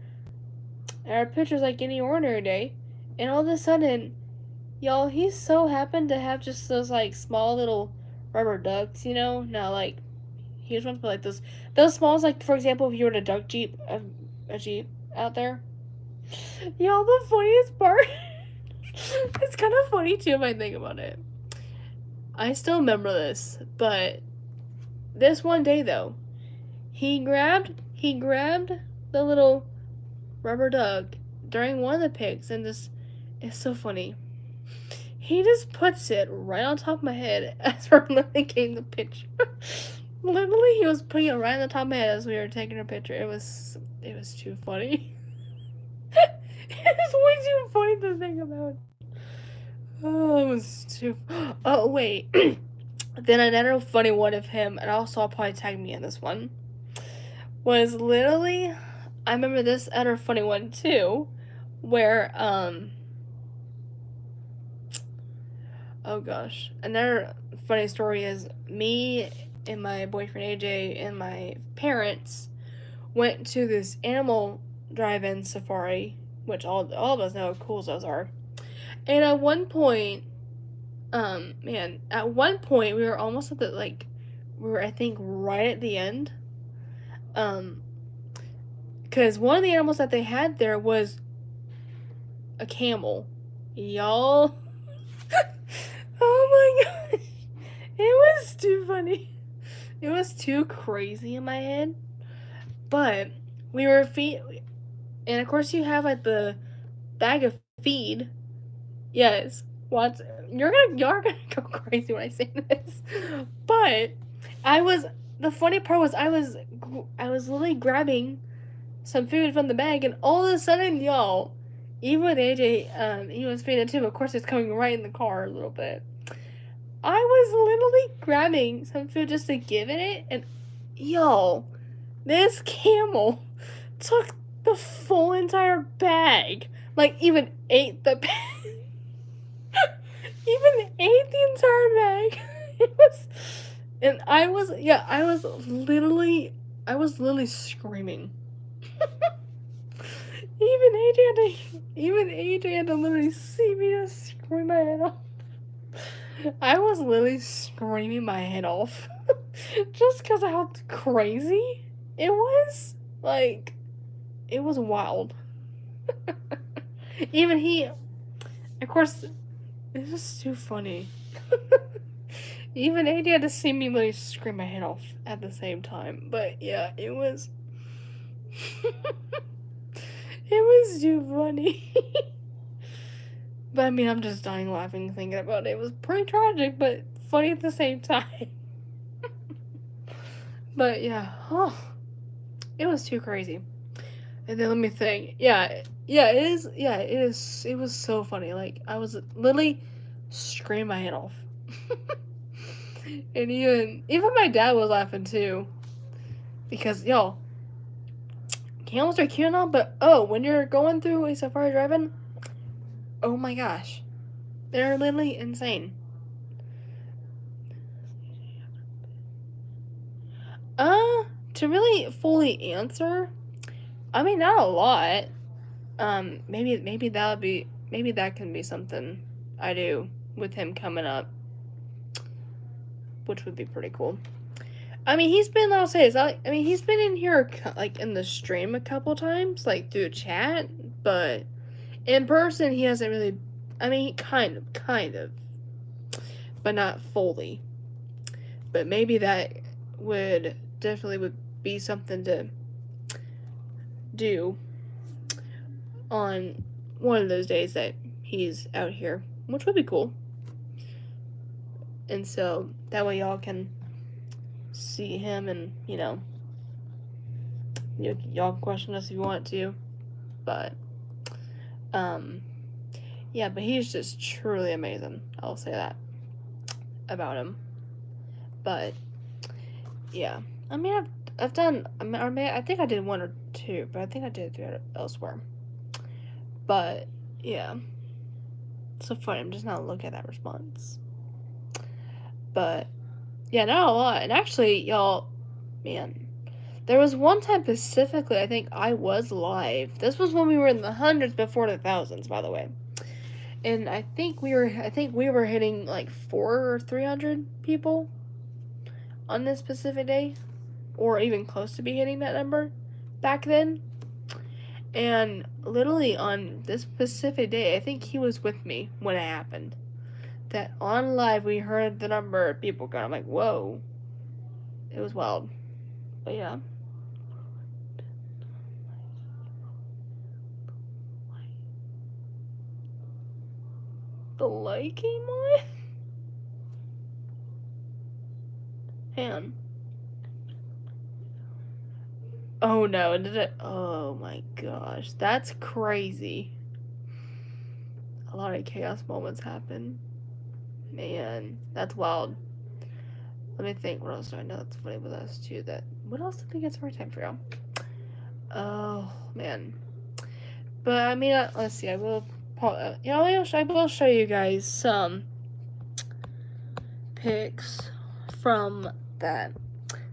pictures like any ordinary day, and all of a sudden, y'all, he so happened to have just those like small little rubber ducks, you know, not like huge ones, but like those smalls, like for example, if you were in a duck jeep, a jeep out there. Y'all, the funniest part, it's kind of funny too if I think about it. I still remember this, but this one day though, he grabbed the little rubber duck during one of the pics, and it's so funny. He just puts it right on top of my head as we're taking the picture. Literally, he was putting it right on the top of my head as we were taking a picture. It was too funny. It's way too funny to think about. Oh, it was too. Oh wait. Then another funny one of him, and also I'll probably tag me in this one, was literally, I remember this other funny one too, where oh gosh, another funny story is me and my boyfriend AJ and my parents went to this animal drive-in safari, which all of us know how cool those are. And at one point, we were almost at the, like, we were, I think, right at the end. Because one of the animals that they had there was a camel. Y'all. Oh my gosh. It was too funny. It was too crazy in my head. But we were and of course you have like the bag of feed. Yes. What? You're gonna go crazy when I say this. But the funny part was I was literally grabbing some food from the bag, and all of a sudden, y'all, even with AJ, he was feeding too. Of course, it's coming right in the car a little bit. I was literally grabbing some food just to give it, and y'all, this camel took the full entire bag. Like, even ate the bag. Even ate the entire bag. It was, and I was literally screaming. Even AJ had to literally see me just scream my head off. I was literally screaming my head off. Just because of how crazy it was. Like, it was wild. Even he, of course, it's just too funny. Even AJ had to see me literally scream my head off at the same time. But yeah, it was it was too funny. But I mean, I'm just dying laughing thinking about it. It was pretty tragic, but funny at the same time. But yeah, it was too crazy. And then let me think. It is. It was so funny. Like, I was literally screaming my head off. And even my dad was laughing too. Because, y'all, camels are cute and all, but when you're going through a safari drive-in, oh my gosh, they're literally insane. To really fully answer, I mean, not a lot. Maybe that would be maybe that can be something I do with him coming up, which would be pretty cool. I mean, he's been, I'll say this, he's been in here, like, in the stream a couple times, like, through chat, but in person, he hasn't really, kind of, but not fully. But maybe that would be something to do on one of those days that he's out here, which would be cool. And so that way y'all can see him, and y'all can question us if you want to, but yeah, but he's just truly amazing. I'll say that about him. But yeah, I've done, I think I did 1 or 2, but I think I did 3 elsewhere. But yeah, so funny. I'm just not looking at that response. But yeah, not a lot. And actually, y'all, man, there was one time specifically, I think I was live. This was when we were in the hundreds before the thousands, by the way. And I think we were hitting like 400 or 300 people on this specific day, or even close to be hitting that number back then. And literally on this specific day, I think he was with me when it happened. That on live we heard the number of people going. I'm like, whoa. It was wild. But yeah. The light came on? Hang on. Oh no, did it? Oh my gosh, that's crazy. A lot of chaos moments happen. Man, that's wild. Let me think, what else do I know that's funny with us too? What else did we get some more time for y'all? Oh man. But let's see, I will show you guys some pics from that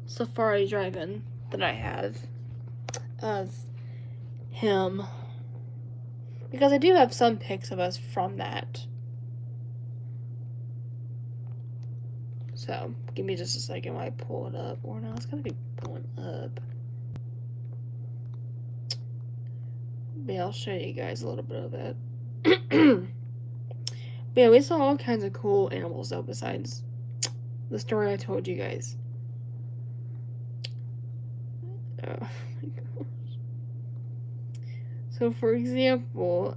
safari drive-in that I have of him, because I do have some pics of us from that. So give me just a second while I pull it up. Or no, it's gonna be pulling up. But yeah, I'll show you guys a little bit of it. But yeah, we saw all kinds of cool animals though, besides the story I told you guys. Oh my gosh. So for example,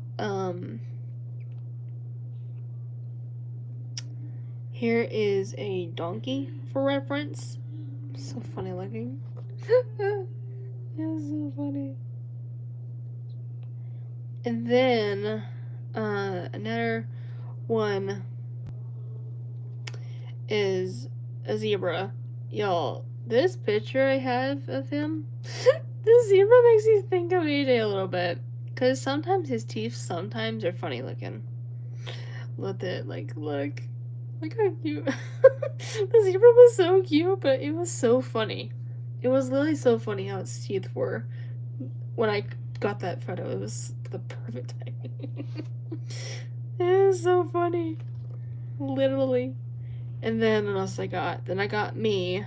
here is a donkey for reference. So funny looking. It's so funny. And then another one is a zebra. Y'all, this picture I have of him, the zebra makes me think of AJ a little bit. Because sometimes his teeth are funny looking. Look how cute. The zebra was so cute, but it was so funny. It was literally so funny how its teeth were. When I got that photo, it was the perfect timing. It is so funny. Literally. And then what else I got? Then I got me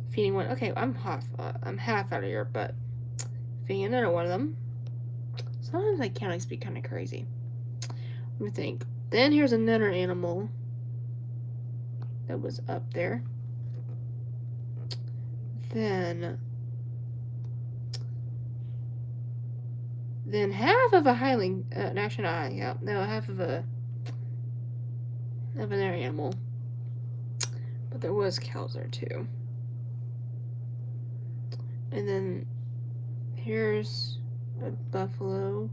feeding one. Okay, I'm half out of here, but feeding another one of them. Sometimes I can't speak kind of crazy. Let me think. Then here's another animal that was up there. Then half of a highling, actually not, yeah, no, half of another animal. But there was cows there too. And then here's a buffalo.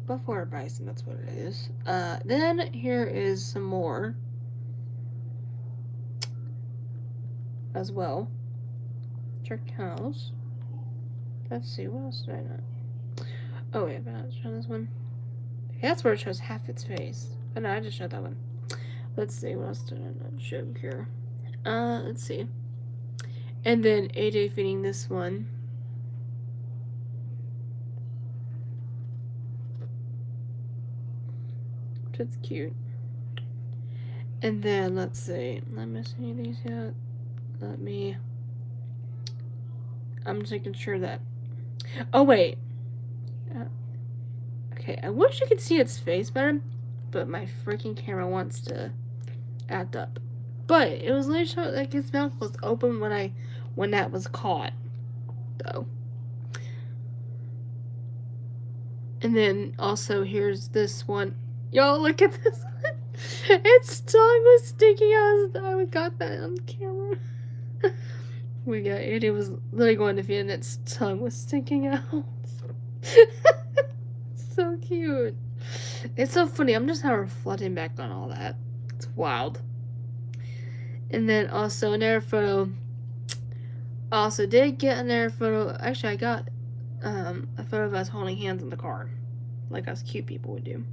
Buffalo or bison, that's what it is. Then here is some more as well. Which are cows. Let's see, what else did I not? Oh wait, but I was showing this one. That's where it shows half its face. But no, I just showed that one. Let's see, what else did I not show here? Let's see. And then AJ feeding this one. That's cute. And then, let's see. Am I missing any of these yet? I'm just making sure that... Oh, wait. Uh, okay, I wish you could see its face better, but my freaking camera wants to act up. But it was literally showing like his mouth was open when that was caught, though. And then also here's this one. Y'all look at this one. Its tongue was sticking out. I got that on camera. It was literally going to feed and its tongue was sticking out. So cute. It's so funny. I'm just now reflecting back on all that. It's wild. And then also another photo. Also did get another photo. Actually, I got a photo of us holding hands in the car, like us cute people would do.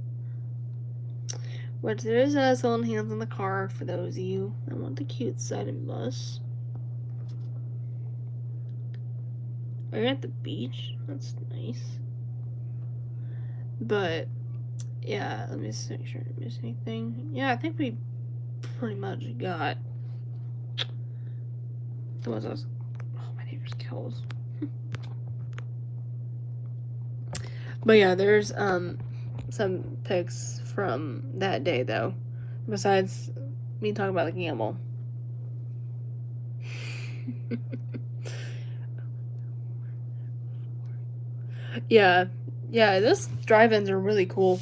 But there is us holding hands in the car for those of you that want the cute side of us. Are you at the beach? That's nice. But yeah, let me just make sure I didn't miss anything. Yeah, I think we pretty much got the ones I was. Oh, my neighbor's kills. But yeah, there's some pics from that day though. Besides me talking about the gamble. Yeah, those drive-ins are really cool.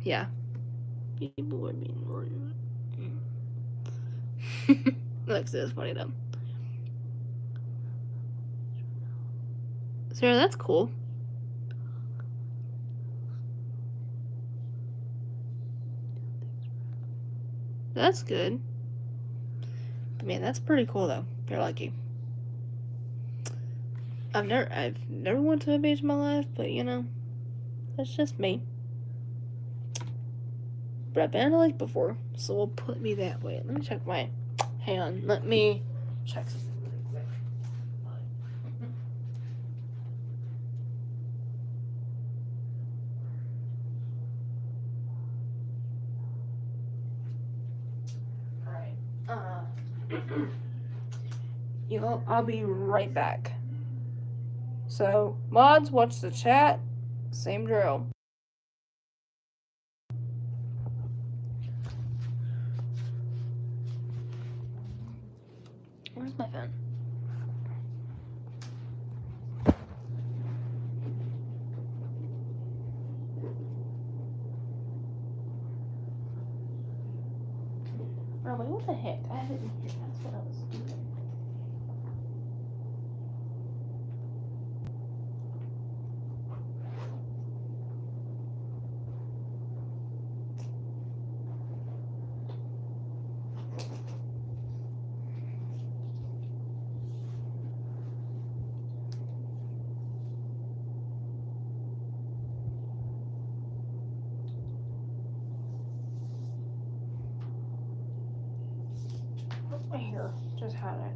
Yeah. People were being rude. Like, so it's funny though. Sarah, that's cool. That's good. Man, that's pretty cool though. You're lucky. I've never went to a beach in my life, but you know, that's just me. But I've been on a lake before, so we'll put me that way. Let me check my. Hang on, let me check something really quick. I'll be right back. So, mods, watch the chat. Same drill. Where's my phone? Oh, wait, what the heck? I had it in here. That's what I was doing. Right here. Just had it.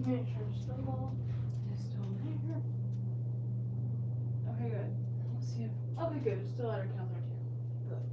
Make sure it's still there. Okay, good. Let's see if. Okay, good. It's still at our counter too. Good.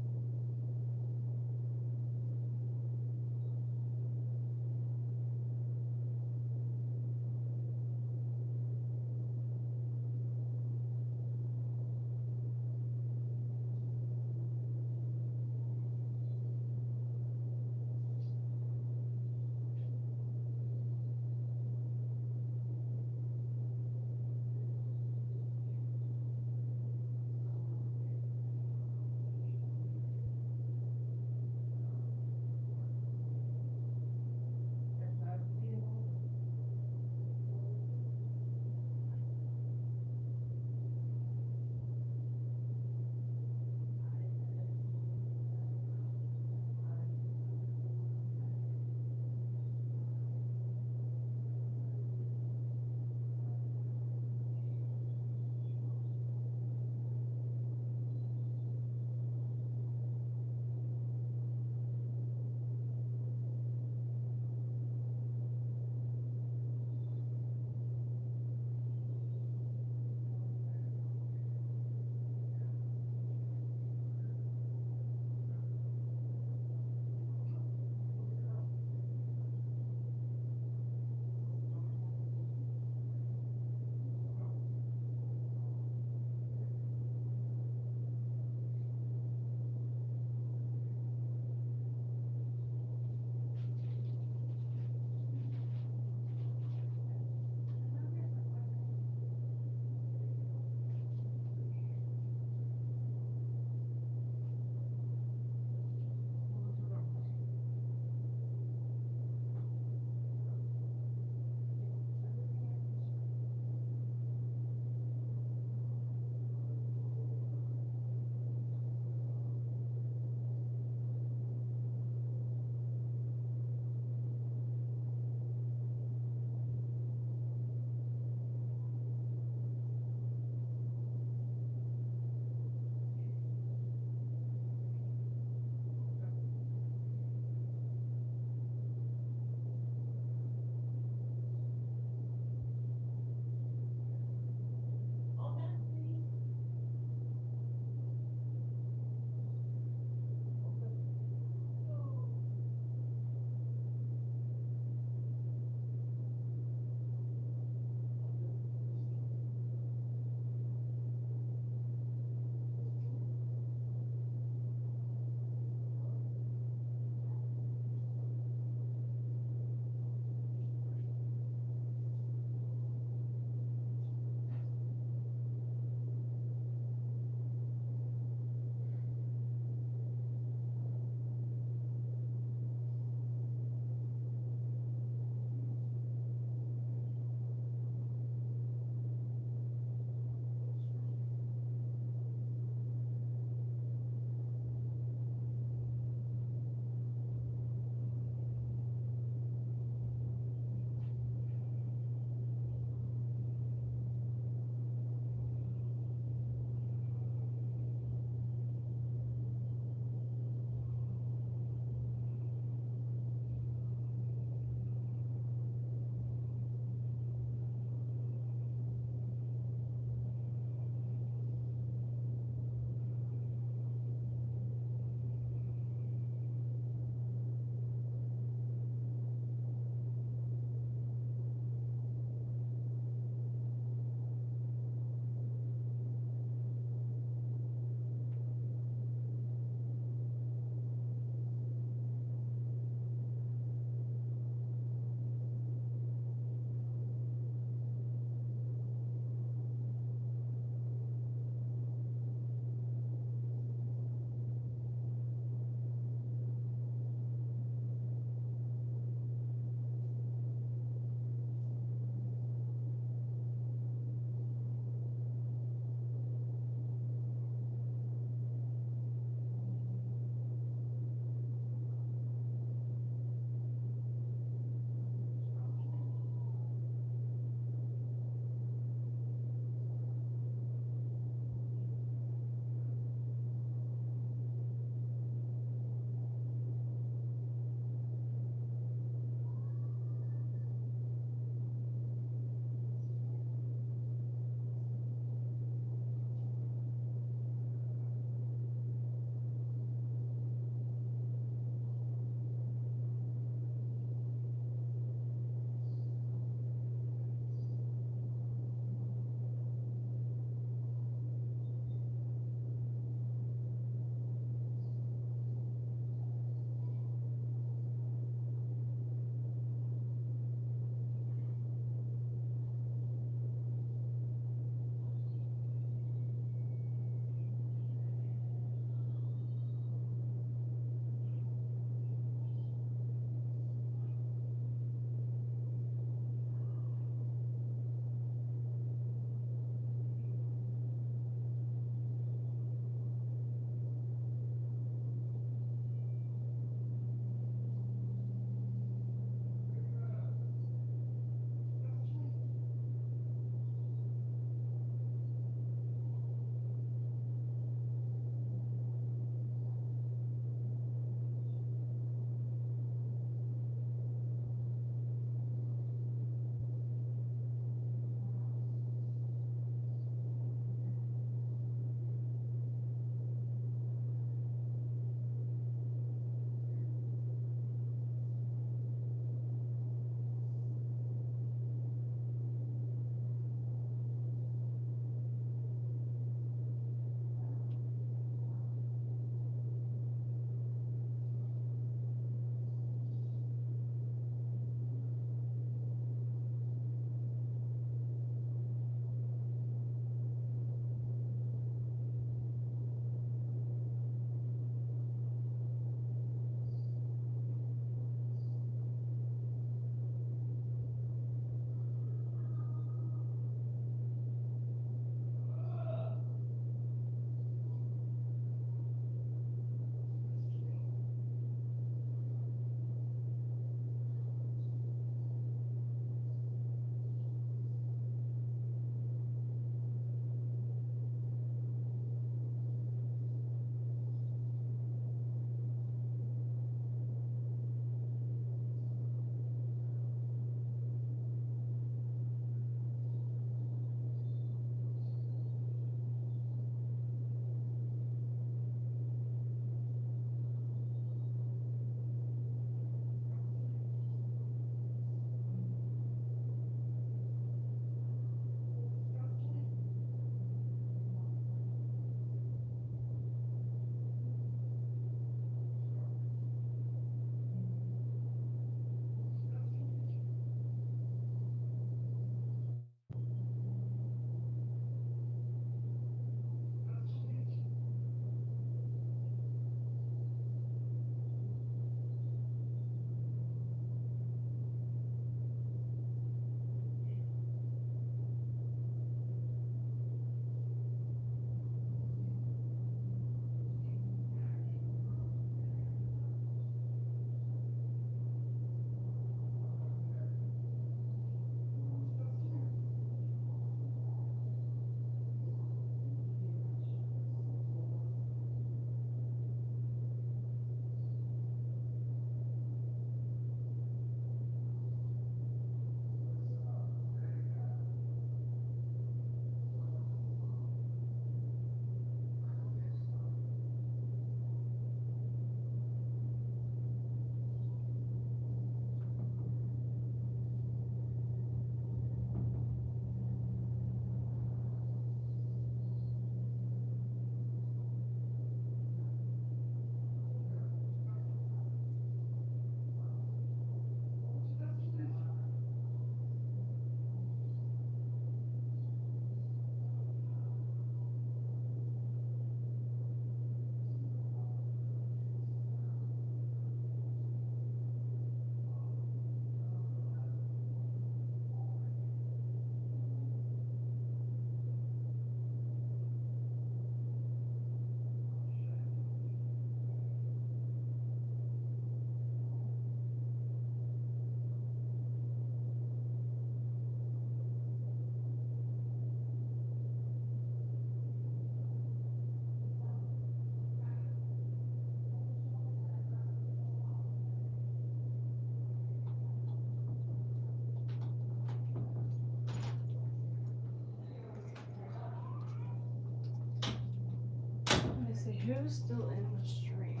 see who's still in the stream.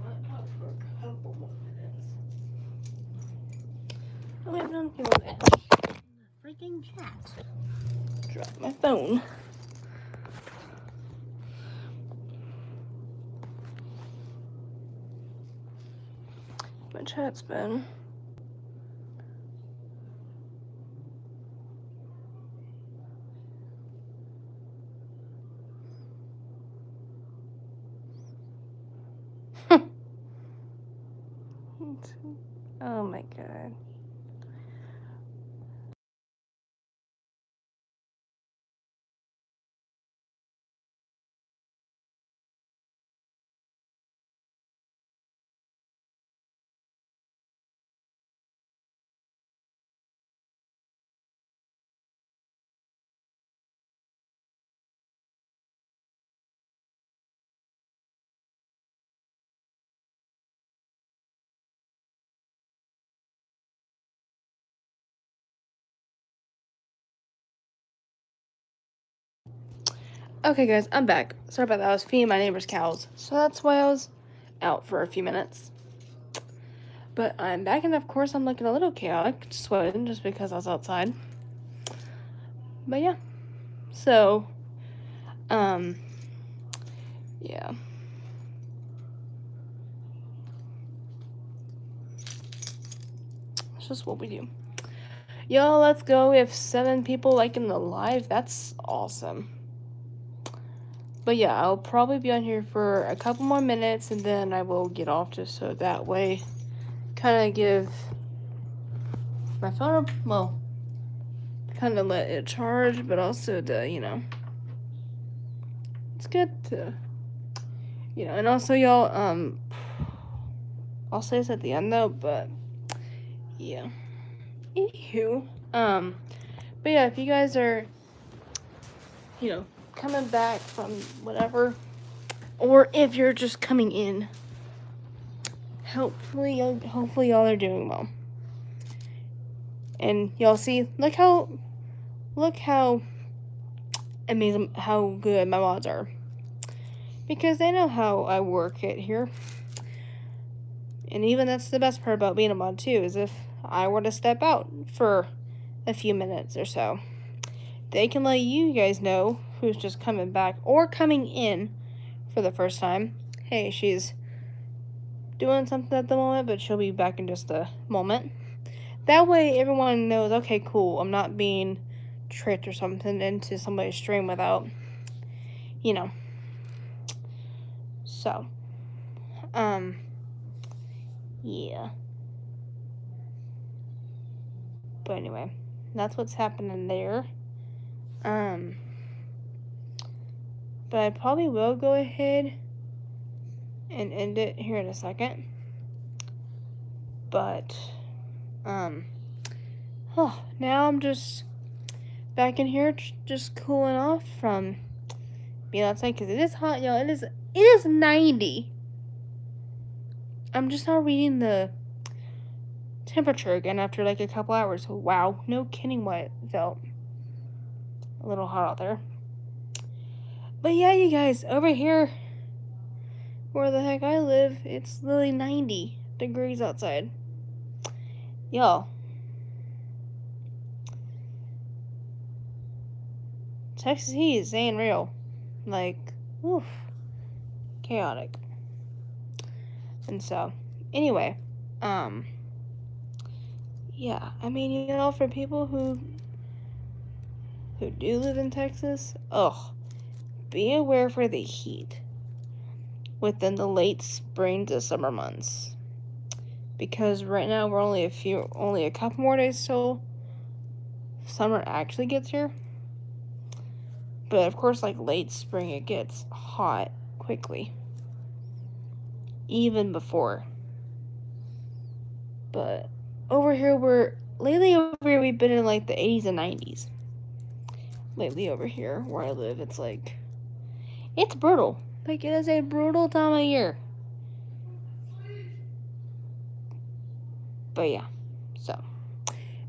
Might talk for a couple more minutes. Oh, wait, no, people in the freaking chat. Drop my phone. My chat's been. Oh my god. Okay, guys, I'm back. Sorry about that. I was feeding my neighbor's cows, so that's why I was out for a few minutes. But I'm back, and of course, I'm looking a little chaotic, sweating just because I was outside. But yeah, so, yeah. It's just what we do. Yo, let's go. We have 7 people liking the live. That's awesome. But yeah, I'll probably be on here for a couple more minutes, and then I will get off just so that way kind of give my phone, well, kind of let it charge, but also to, you know, it's good to, you know, and also y'all, I'll say this at the end though, but yeah, anywho, but yeah, if you guys are, you know, coming back from whatever, or if you're just coming in, hopefully y'all are doing well. And y'all see, look how amazing, how good my mods are. Because they know how I work it here. And even that's the best part about being a mod too, is if I were to step out for a few minutes or so, they can let you guys know who's just coming back or coming in for the first time. Hey, she's doing something at the moment, but she'll be back in just a moment. That way everyone knows, okay, cool, I'm not being tricked or something into somebody's stream without, you know. So, yeah. But anyway, that's what's happening there. But I probably will go ahead and end it here in a second. But, now I'm just back in here, just cooling off from being outside, because it is hot, y'all. It is 90. I'm just now reading the temperature again after like a couple hours. Wow, no kidding what it felt. A little hot out there. But yeah, you guys, over here where the heck I live, it's literally 90 degrees outside. Y'all, Texas heat is ain't real. Like, oof, chaotic. And so, anyway, yeah, I mean, you know, for people who do live in Texas, be aware for the heat within the late spring to summer months. Because right now we're only a couple more days till summer actually gets here. But of course, like late spring, it gets hot quickly. Even before. But over here, we've been in like the 80s and 90s. Lately over here, where I live, it's like, it's brutal. Like, it is a brutal time of year. But yeah, so.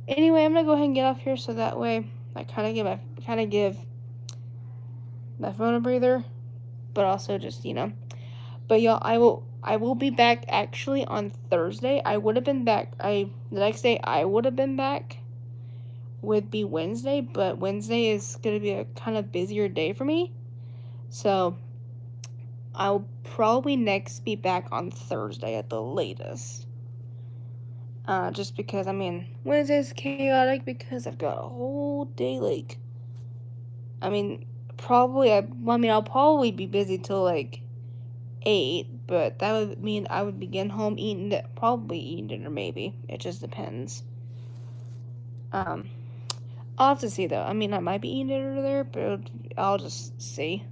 Anyway, I'm gonna go ahead and get off here so that way I kind of give my phone a breather. but also just, you know. But y'all, I will be back actually on Thursday. I would have been back. The next day I would have been back would be Wednesday, but Wednesday is gonna be a kind of busier day for me. So I'll probably next be back on Thursday at the latest. Just because I mean Wednesday's chaotic because I've got a whole day like. I mean, I'll probably be busy till like 8, but that would mean I would be getting home probably eating dinner maybe. It just depends. Um, I'll have to see though. I mean, I might be eating dinner there, but I'll just see.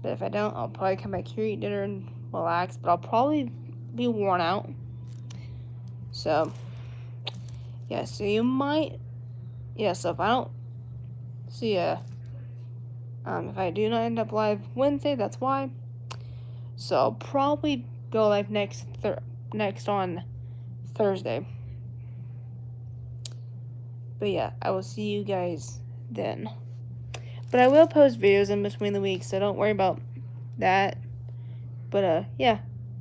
But if I don't, I'll probably come back here, eat dinner, and relax. But I'll probably be worn out. So, yeah. So you might, yeah. So if I don't see ya, if I do not end up live Wednesday, that's why. So I'll probably go live next on Thursday. But yeah, I will see you guys then. But I will post videos in between the weeks, so don't worry about that. But yeah,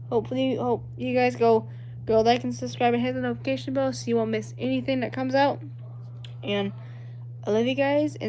hope you guys go like and subscribe and hit the notification bell so you won't miss anything that comes out. And I love you guys. And